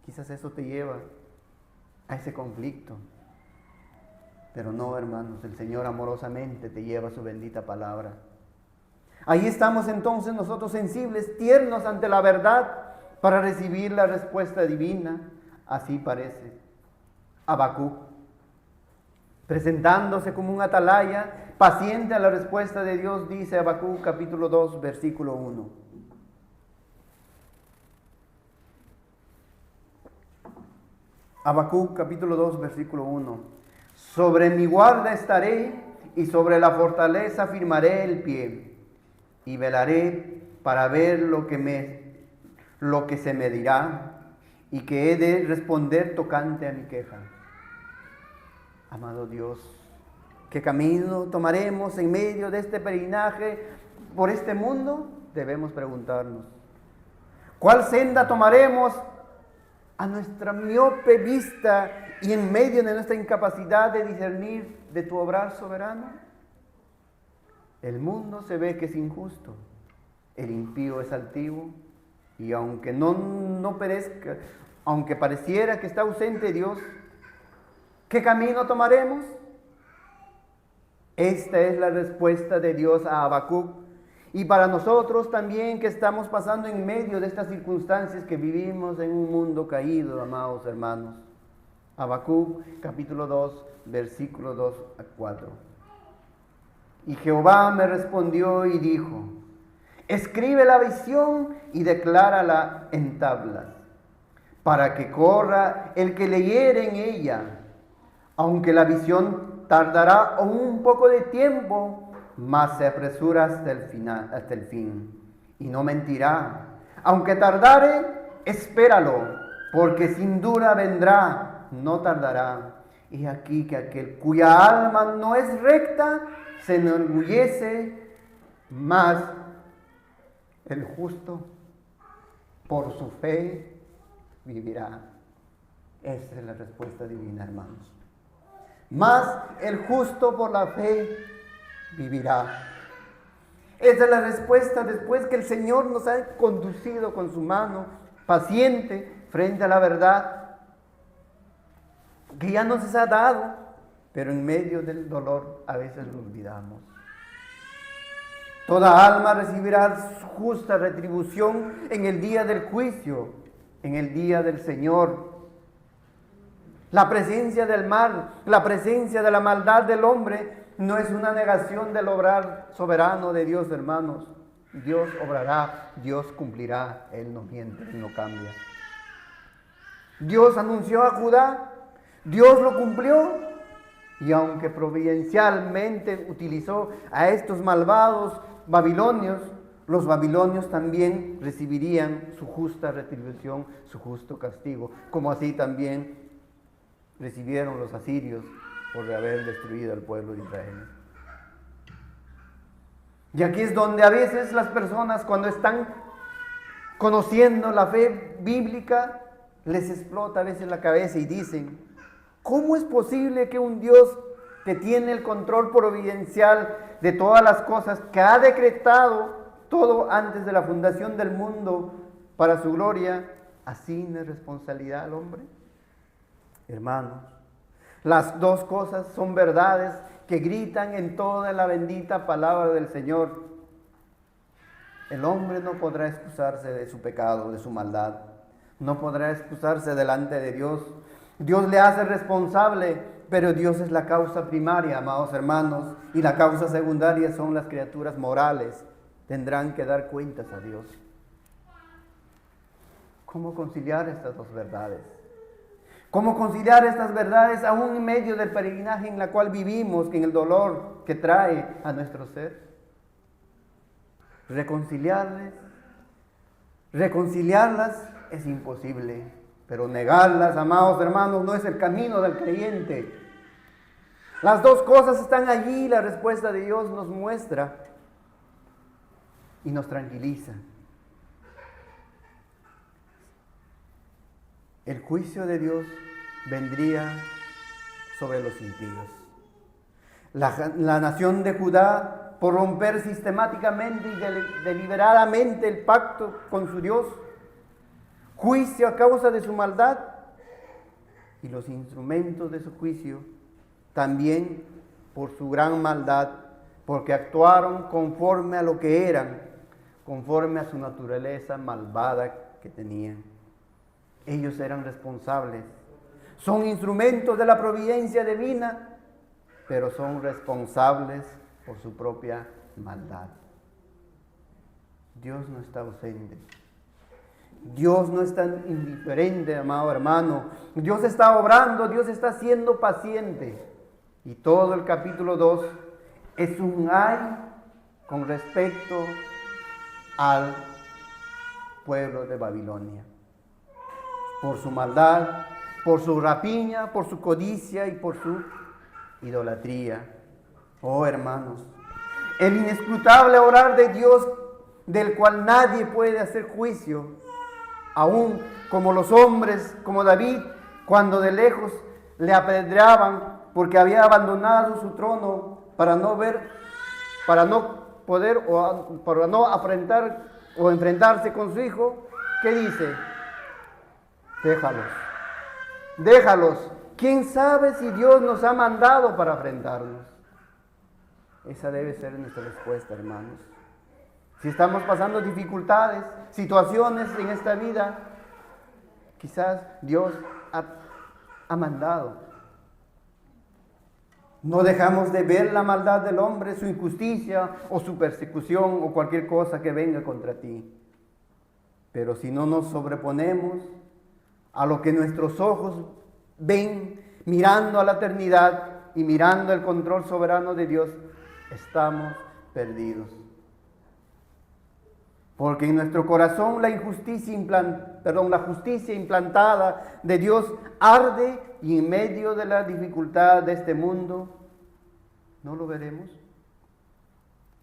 [SPEAKER 1] Quizás eso te lleva a ese conflicto. Pero no, hermanos, el Señor amorosamente te lleva su bendita palabra. Ahí estamos entonces nosotros sensibles, tiernos ante la verdad para recibir la respuesta divina. Así parece Habacuc, presentándose como un atalaya, paciente a la respuesta de Dios, dice Habacuc capítulo 2, versículo 1. Habacuc capítulo 2, versículo 1. Sobre mi guarda estaré y sobre la fortaleza firmaré el pie y velaré para ver lo lo que se me dirá y que he de responder tocante a mi queja. Amado Dios, ¿qué camino tomaremos en medio de este peregrinaje por este mundo? Debemos preguntarnos. ¿Cuál senda tomaremos a nuestra miope vista y en medio de nuestra incapacidad de discernir de tu obrar soberano? El mundo se ve que es injusto, el impío es altivo, y aunque no perezca, aunque pareciera que está ausente Dios, ¿qué camino tomaremos? Esta es la respuesta de Dios a Habacuc. Y para nosotros también que estamos pasando en medio de estas circunstancias que vivimos en un mundo caído, amados hermanos. Habacuc capítulo 2, versículos 2 a 4. Y Jehová me respondió y dijo: escribe la visión y declárala en tablas, para que corra el que leyere en ella. Aunque la visión tardará un poco de tiempo, mas se apresura hasta el fin, y no mentirá. Aunque tardare, espéralo, porque sin duda vendrá, no tardará. Y aquí que aquel cuya alma no es recta se enorgullece, mas el justo por su fe vivirá. Esa es la respuesta divina, hermanos. Mas el justo por la fe vivirá. Esa es la respuesta después que el Señor nos ha conducido con su mano paciente frente a la verdad que ya nos ha dado, pero en medio del dolor a veces lo olvidamos. Toda alma recibirá su justa retribución en el día del juicio, en el día del Señor. La presencia del mal, la presencia de la maldad del hombre no es una negación del obrar soberano de Dios, hermanos. Dios obrará, Dios cumplirá, Él no miente, Él no cambia. Dios anunció a Judá, Dios lo cumplió, y aunque providencialmente utilizó a estos malvados babilonios, los babilonios también recibirían su justa retribución, su justo castigo, como así también recibieron los asirios por haber destruido al pueblo de Israel. Y aquí es donde a veces las personas, cuando están conociendo la fe bíblica, les explota a veces la cabeza y dicen: ¿cómo es posible que un Dios que tiene el control providencial de todas las cosas, que ha decretado todo antes de la fundación del mundo para su gloria, asigne responsabilidad al hombre? Hermanos, las dos cosas son verdades que gritan en toda la bendita palabra del Señor. El hombre no podrá excusarse de su pecado, de su maldad. No podrá excusarse delante de Dios. Dios le hace responsable, pero Dios es la causa primaria, amados hermanos, y la causa secundaria son las criaturas morales. Tendrán que dar cuentas a Dios. ¿Cómo conciliar estas dos verdades? ¿Cómo conciliar estas verdades aún en medio del peregrinaje en la cual vivimos, en el dolor que trae a nuestro ser? Reconciliarlas es imposible, pero negarlas, amados hermanos, no es el camino del creyente. Las dos cosas están allí, la respuesta de Dios nos muestra y nos tranquiliza. El juicio de Dios vendría sobre los impíos. La nación de Judá, por romper sistemáticamente y deliberadamente el pacto con su Dios, juicio a causa de su maldad, y los instrumentos de su juicio también por su gran maldad, porque actuaron conforme a lo que eran, conforme a su naturaleza malvada que tenían. Ellos eran responsables, son instrumentos de la providencia divina, pero son responsables por su propia maldad. Dios no está ausente. Dios no está indiferente, amado hermano. Dios está obrando, Dios está siendo paciente. Y todo el capítulo 2 es un ay con respecto al pueblo de Babilonia. Por su maldad, por su rapiña, por su codicia y por su idolatría. Oh hermanos, el inescrutable obrar de Dios, del cual nadie puede hacer juicio, aún como los hombres, como David, cuando de lejos le apedreaban porque había abandonado su trono para no ver, para no poder o para no afrontar o enfrentarse con su hijo. ¿Qué dice? Déjalos. ¿Quién sabe si Dios nos ha mandado para enfrentarnos? Esa debe ser nuestra respuesta, hermanos. Si estamos pasando dificultades, situaciones en esta vida, quizás Dios ha mandado. No dejamos de ver la maldad del hombre, su injusticia o su persecución o cualquier cosa que venga contra ti. Pero si no nos sobreponemos a lo que nuestros ojos ven, mirando a la eternidad y mirando el control soberano de Dios, estamos perdidos. Porque en nuestro corazón la justicia implantada de Dios arde, y en medio de la dificultad de este mundo, ¿no lo veremos?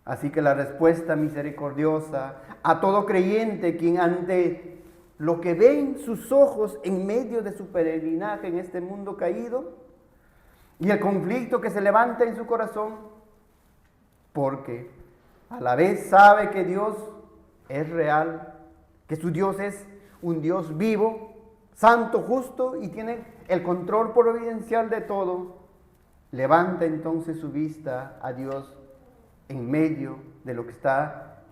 [SPEAKER 1] Así que la respuesta misericordiosa a todo creyente, quien ante lo que ven sus ojos en medio de su peregrinaje en este mundo caído, y el conflicto que se levanta en su corazón, porque a la vez sabe que Dios es real, que su Dios es un Dios vivo, santo, justo y tiene el control providencial de todo, levanta entonces su vista a Dios en medio de lo que está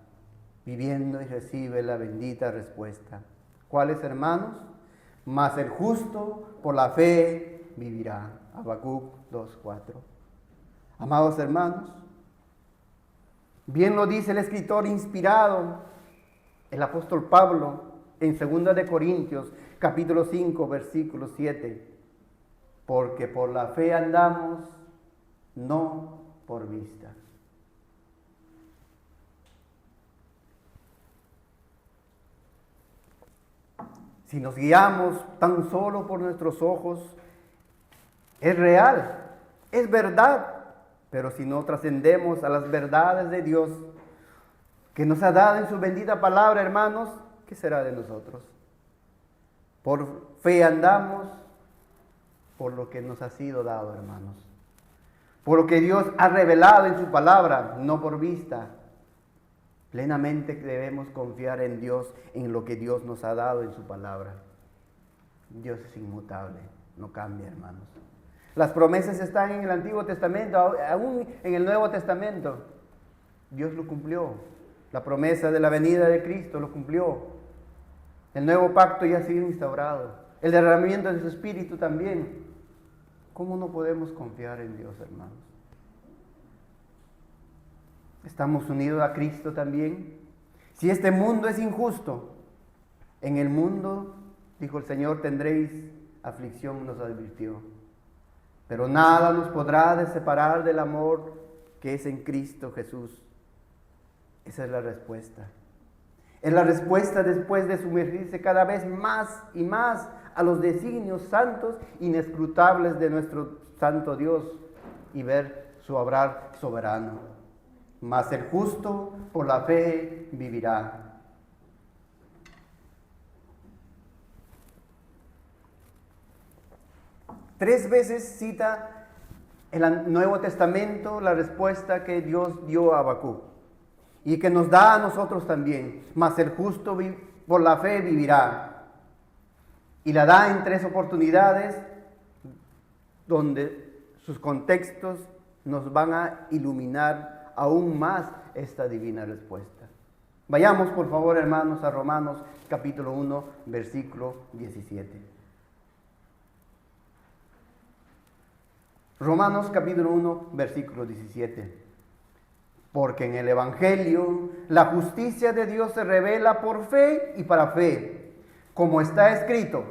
[SPEAKER 1] viviendo y recibe la bendita respuesta. ¿Cuáles, hermanos? Mas el justo por la fe vivirá. Habacuc 2:4. Amados hermanos, bien lo dice el escritor inspirado, el apóstol Pablo, en 2 de Corintios, capítulo 5, versículo 7. Porque por la fe andamos, no por vista. Si nos guiamos tan solo por nuestros ojos, es real, es verdad. Pero si no trascendemos a las verdades de Dios que nos ha dado en su bendita palabra, hermanos, ¿qué será de nosotros? Por fe andamos, por lo que nos ha sido dado, hermanos. Por lo que Dios ha revelado en su palabra, no por vista. Plenamente debemos confiar en Dios, en lo que Dios nos ha dado en su palabra. Dios es inmutable, no cambia, hermanos. Las promesas están en el Antiguo Testamento, aún en el Nuevo Testamento. Dios lo cumplió. La promesa de la venida de Cristo lo cumplió. El nuevo pacto ya ha sido instaurado. El derramamiento de su Espíritu también. ¿Cómo no podemos confiar en Dios, hermanos? ¿Estamos unidos a Cristo también? Si este mundo es injusto, en el mundo, dijo el Señor, tendréis aflicción, nos advirtió. Pero nada nos podrá separar del amor que es en Cristo Jesús. Esa es la respuesta. Es la respuesta después de sumergirse cada vez más y más a los designios santos, inescrutables de nuestro santo Dios y ver su obrar soberano. Mas el justo por la fe vivirá. Tres veces cita el Nuevo Testamento la respuesta que Dios dio a Habacuc y que nos da a nosotros también. Mas el justo por la fe vivirá. Y la da en tres oportunidades donde sus contextos nos van a iluminar aún más esta divina respuesta. Vayamos por favor, hermanos, a Romanos capítulo 1, versículo 17. Romanos capítulo 1, versículo 17. Porque en el Evangelio la justicia de Dios se revela por fe y para fe, como está escrito,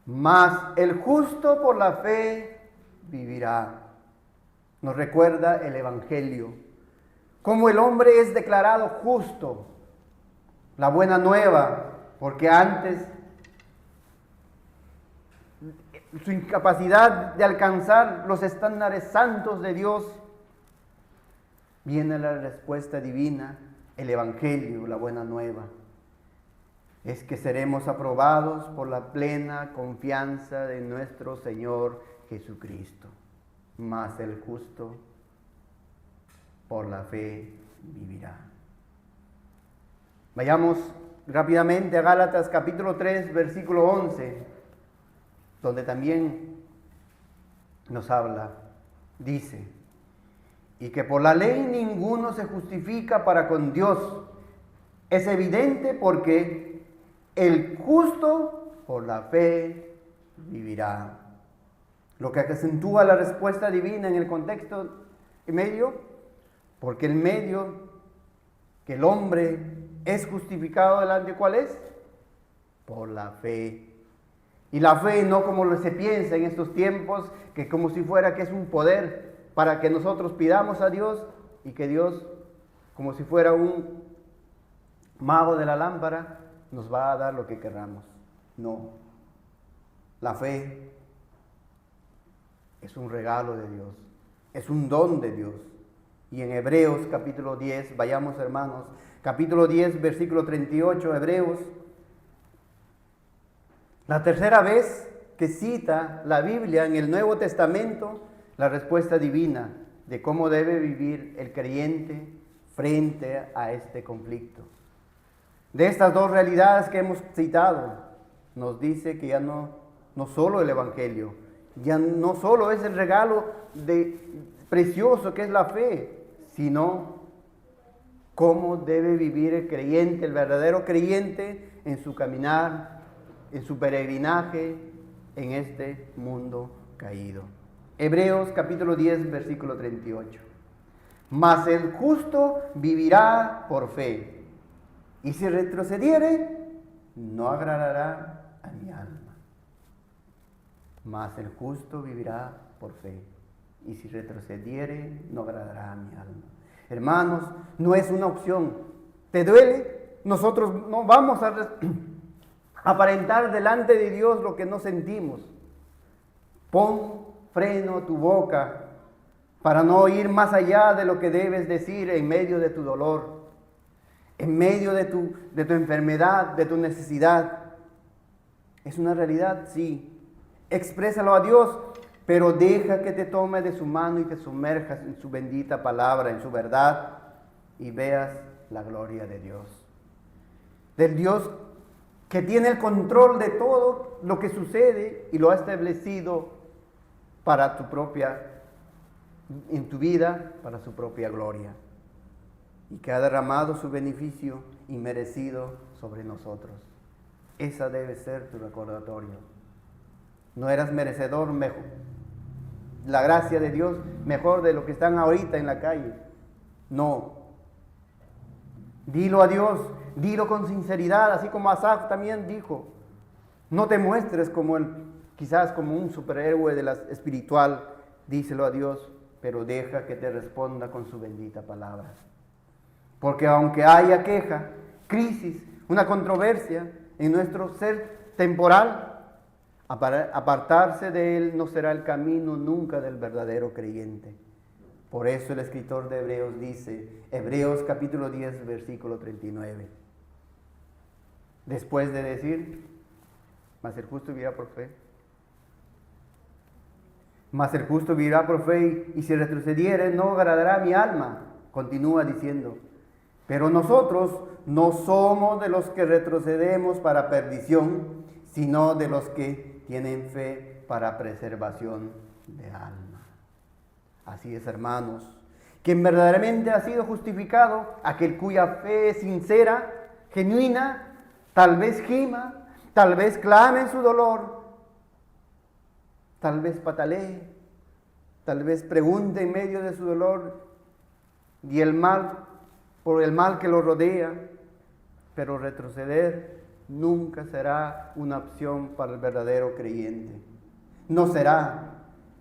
[SPEAKER 1] mas el justo por la fe vivirá. Nos recuerda el Evangelio, cómo el hombre es declarado justo la buena nueva, porque antes su incapacidad de alcanzar los estándares santos de Dios, viene la respuesta divina, el Evangelio, la buena nueva. Es que seremos aprobados por la plena confianza de nuestro Señor Jesucristo. Mas el justo por la fe vivirá. Vayamos rápidamente a Gálatas capítulo 3, versículo 11, donde también nos habla, dice, y que por la ley ninguno se justifica para con Dios. Es evidente porque el justo por la fe vivirá. Lo que acentúa la respuesta divina en el contexto medio, porque el medio que el hombre es justificado delante, ¿cuál es? Por la fe. Y la fe no como se piensa en estos tiempos, que como si fuera que es un poder para que nosotros pidamos a Dios y que Dios, como si fuera un mago de la lámpara, nos va a dar lo que queramos. No. La fe es un regalo de Dios, es un don de Dios. Y en Hebreos capítulo 10, vayamos hermanos, capítulo 10, versículo 38, Hebreos, la tercera vez que cita la Biblia en el Nuevo Testamento, la respuesta divina de cómo debe vivir el creyente frente a este conflicto. De estas dos realidades que hemos citado, nos dice que ya no solo el Evangelio, ya no solo es el regalo precioso que es la fe, sino cómo debe vivir el creyente, el verdadero creyente, en su caminar, en su peregrinaje en este mundo caído. Hebreos capítulo 10, versículo 38. Mas el justo vivirá por fe, y si retrocediere, no agradará a mi alma. Mas el justo vivirá por fe, y si retrocediere, no agradará a mi alma. Hermanos, no es una opción. ¿Te duele? Nosotros no vamos a aparentar delante de Dios lo que no sentimos. Pon freno a tu boca para no ir más allá de lo que debes decir en medio de tu dolor, en medio de tu enfermedad, de tu necesidad. Es una realidad, sí. Exprésalo a Dios, pero deja que te tome de su mano y te sumerjas en su bendita palabra, en su verdad, y veas la gloria de Dios. Del Dios que tiene el control de todo lo que sucede y lo ha establecido para en tu vida, para su propia gloria, y que ha derramado su beneficio inmerecido sobre nosotros. Esa debe ser tu recordatorio. No eras merecedor mejor, la gracia de Dios mejor de lo que están ahorita en la calle. No. Dilo a Dios, dilo con sinceridad, así como Asaf también dijo. No te muestres quizás como un superhéroe espiritual, díselo a Dios, pero deja que te responda con su bendita palabra. Porque aunque haya queja, crisis, una controversia en nuestro ser temporal, apartarse de él no será el camino nunca del verdadero creyente. Por eso el escritor de Hebreos dice, Hebreos capítulo 10, versículo 39, después de decir, mas el justo vivirá por fe. Mas el justo vivirá por fe, y si retrocediere, no agradará a mi alma. Continúa diciendo, pero nosotros no somos de los que retrocedemos para perdición, sino de los que tienen fe para preservación de alma. Así es, hermanos, quien verdaderamente ha sido justificado, aquel cuya fe es sincera, genuina, tal vez gima, tal vez clame en su dolor, tal vez patalee, tal vez pregunte en medio de su dolor y por el mal que lo rodea, pero retroceder nunca será una opción para el verdadero creyente. No será.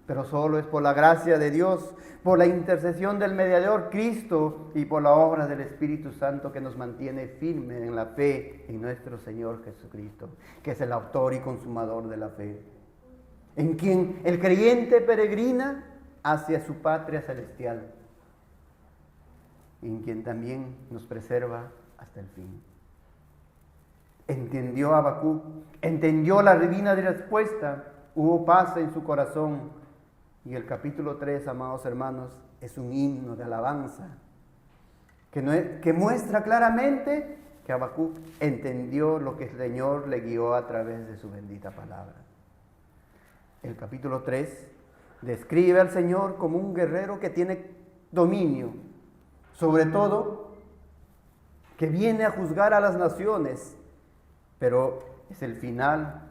[SPEAKER 1] pero solo es por la gracia de Dios, por la intercesión del mediador Cristo y por la obra del Espíritu Santo que nos mantiene firmes en la fe en nuestro Señor Jesucristo, que es el autor y consumador de la fe, en quien el creyente peregrina hacia su patria celestial, en quien también nos preserva hasta el fin. Entendió Habacuc, entendió la divina respuesta, hubo paz en su corazón. Y el capítulo 3, amados hermanos, es un himno de alabanza que muestra claramente que Habacuc entendió lo que el Señor le guió a través de su bendita palabra. El capítulo 3 describe al Señor como un guerrero que tiene dominio, sobre todo que viene a juzgar a las naciones, pero es el final,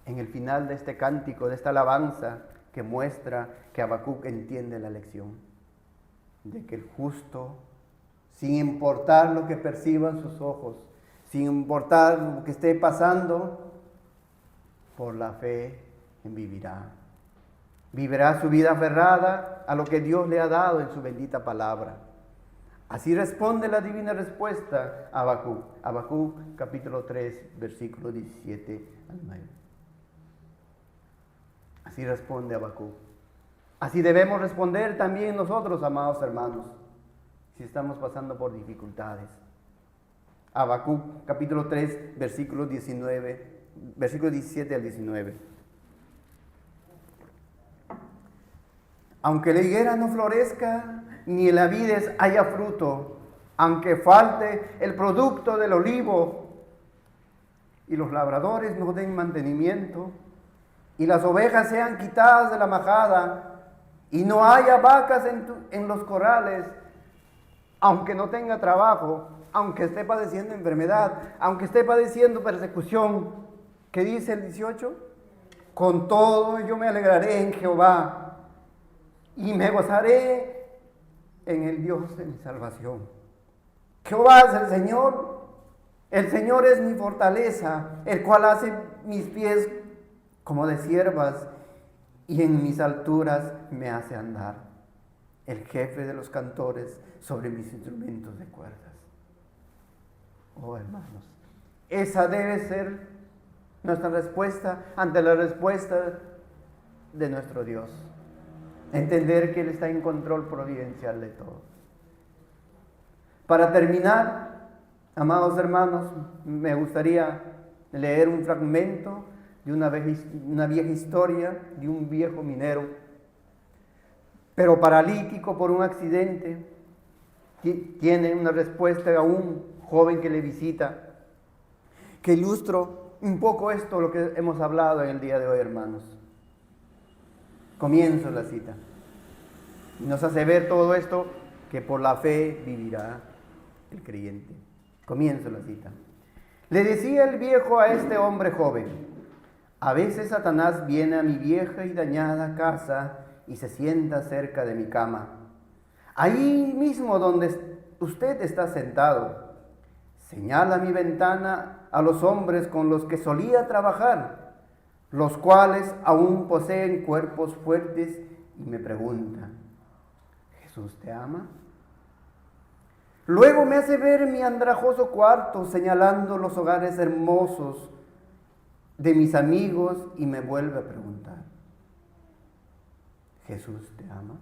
[SPEAKER 1] en el final de este cántico, de esta alabanza, que muestra que Habacuc entiende la lección de que el justo, sin importar lo que perciban sus ojos, sin importar lo que esté pasando, por la fe vivirá. Vivirá su vida aferrada a lo que Dios le ha dado en su bendita palabra. Así responde la divina respuesta a Habacuc. Habacuc capítulo 3, versículo 17 al 9. Así responde Habacuc. Así debemos responder también nosotros, amados hermanos, si estamos pasando por dificultades. Habacuc capítulo 3, versículo 17 al 19. Aunque la higuera no florezca, ni en la vides haya fruto, aunque falte el producto del olivo, y los labradores no den mantenimiento, y las ovejas sean quitadas de la majada, y no haya vacas en los corrales, aunque no tenga trabajo, aunque esté padeciendo enfermedad, aunque esté padeciendo persecución, ¿qué dice el 18? Con todo yo me alegraré en Jehová, y me gozaré en el Dios de mi salvación. Jehová es el Señor es mi fortaleza, el cual hace mis pies como de siervas, y en mis alturas me hace andar. El jefe de los cantores sobre mis instrumentos de cuerdas. Oh hermanos, esa debe ser nuestra respuesta ante la respuesta de nuestro Dios. Entender que Él está en control providencial de todo. Para terminar, amados hermanos, me gustaría leer un fragmento de una vieja historia de un viejo minero, pero paralítico por un accidente. Tiene una respuesta a un joven que le visita, que ilustra un poco esto, lo que hemos hablado en el día de hoy, hermanos. Comienzo la cita. Y nos hace ver todo esto, que por la fe vivirá el creyente. Comienzo la cita. Le decía el viejo a este hombre joven: a veces Satanás viene a mi vieja y dañada casa y se sienta cerca de mi cama. Ahí mismo donde usted está sentado, señala mi ventana a los hombres con los que solía trabajar, los cuales aún poseen cuerpos fuertes, y me pregunta: ¿Jesús te ama? Luego me hace ver mi andrajoso cuarto, señalando los hogares hermosos de mis amigos, y me vuelve a preguntar: ¿Jesús te ama?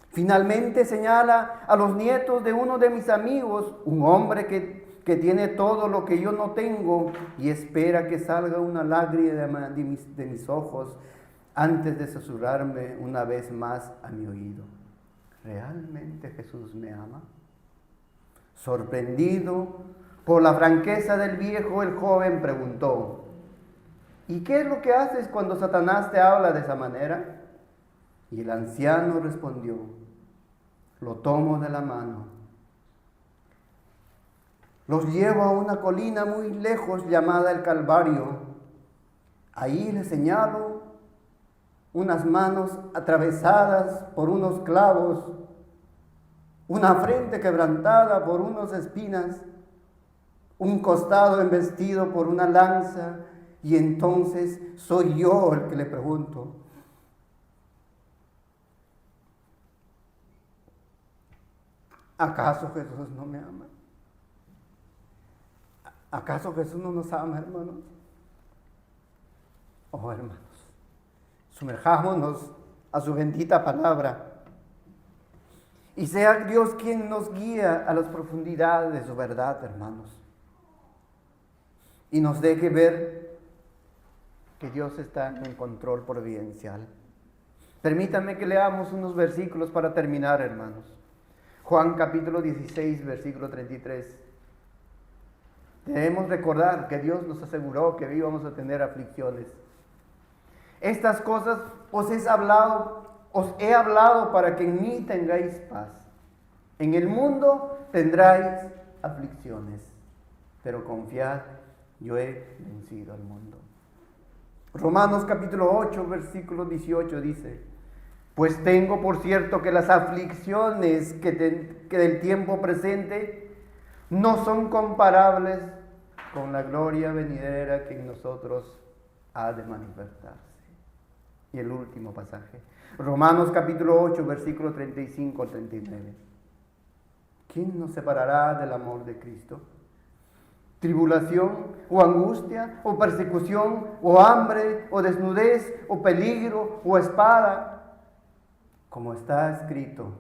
[SPEAKER 1] Finalmente señala a los nietos de uno de mis amigos, un hombre que tiene todo lo que yo no tengo, y espera que salga una lágrima de mis ojos antes de susurrarme una vez más a mi oído: ¿realmente Jesús me ama? Sorprendido por la franqueza del viejo, el joven preguntó: ¿y qué es lo que haces cuando Satanás te habla de esa manera? Y el anciano respondió: lo tomo de la mano, los llevo a una colina muy lejos llamada el Calvario. Ahí les señalo unas manos atravesadas por unos clavos, una frente quebrantada por unas espinas, un costado embestido por una lanza, y entonces soy yo el que le pregunto: ¿Acaso Jesús no me ama? ¿Acaso Jesús no nos ama, hermanos? Oh, hermanos, sumerjámonos a su bendita palabra y sea Dios quien nos guía a las profundidades de su verdad, hermanos, y nos deje ver que Dios está en el control providencial. Permítanme que leamos unos versículos para terminar, hermanos. Juan capítulo 16, versículo 33. Debemos recordar que Dios nos aseguró que íbamos a tener aflicciones. Estas cosas os he hablado para que en mí tengáis paz. En el mundo tendráis aflicciones, pero confiad, yo he vencido al mundo. Romanos capítulo 8, versículo 18 dice: pues tengo por cierto que las aflicciones que del tiempo presente no son comparables con la gloria venidera que en nosotros ha de manifestarse. Y el último pasaje, Romanos capítulo 8, versículo 35 al 39. ¿Quién nos separará del amor de Cristo? ¿Tribulación, o angustia, o persecución, o hambre, o desnudez, o peligro, o espada? Como está escrito,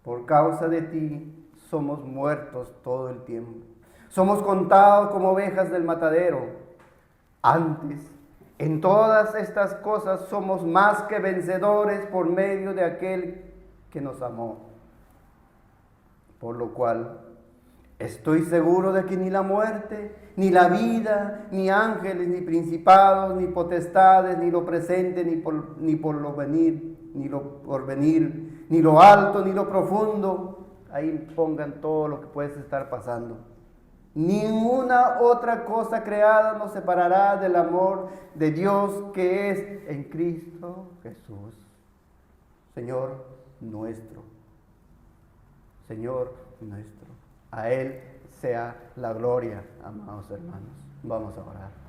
[SPEAKER 1] por causa de ti somos muertos todo el tiempo. Somos contados como ovejas del matadero. Antes, en todas estas cosas somos más que vencedores por medio de aquel que nos amó. Por lo cual, estoy seguro de que ni la muerte, ni la vida, ni ángeles, ni principados, ni potestades, ni lo presente, ni por lo venir, ni lo porvenir, ni lo alto, ni lo profundo. Ahí pongan todo lo que puede estar pasando. Ninguna otra cosa creada nos separará del amor de Dios que es en Cristo Jesús, Señor nuestro. Señor nuestro. A Él sea la gloria, amados hermanos. Vamos a orar.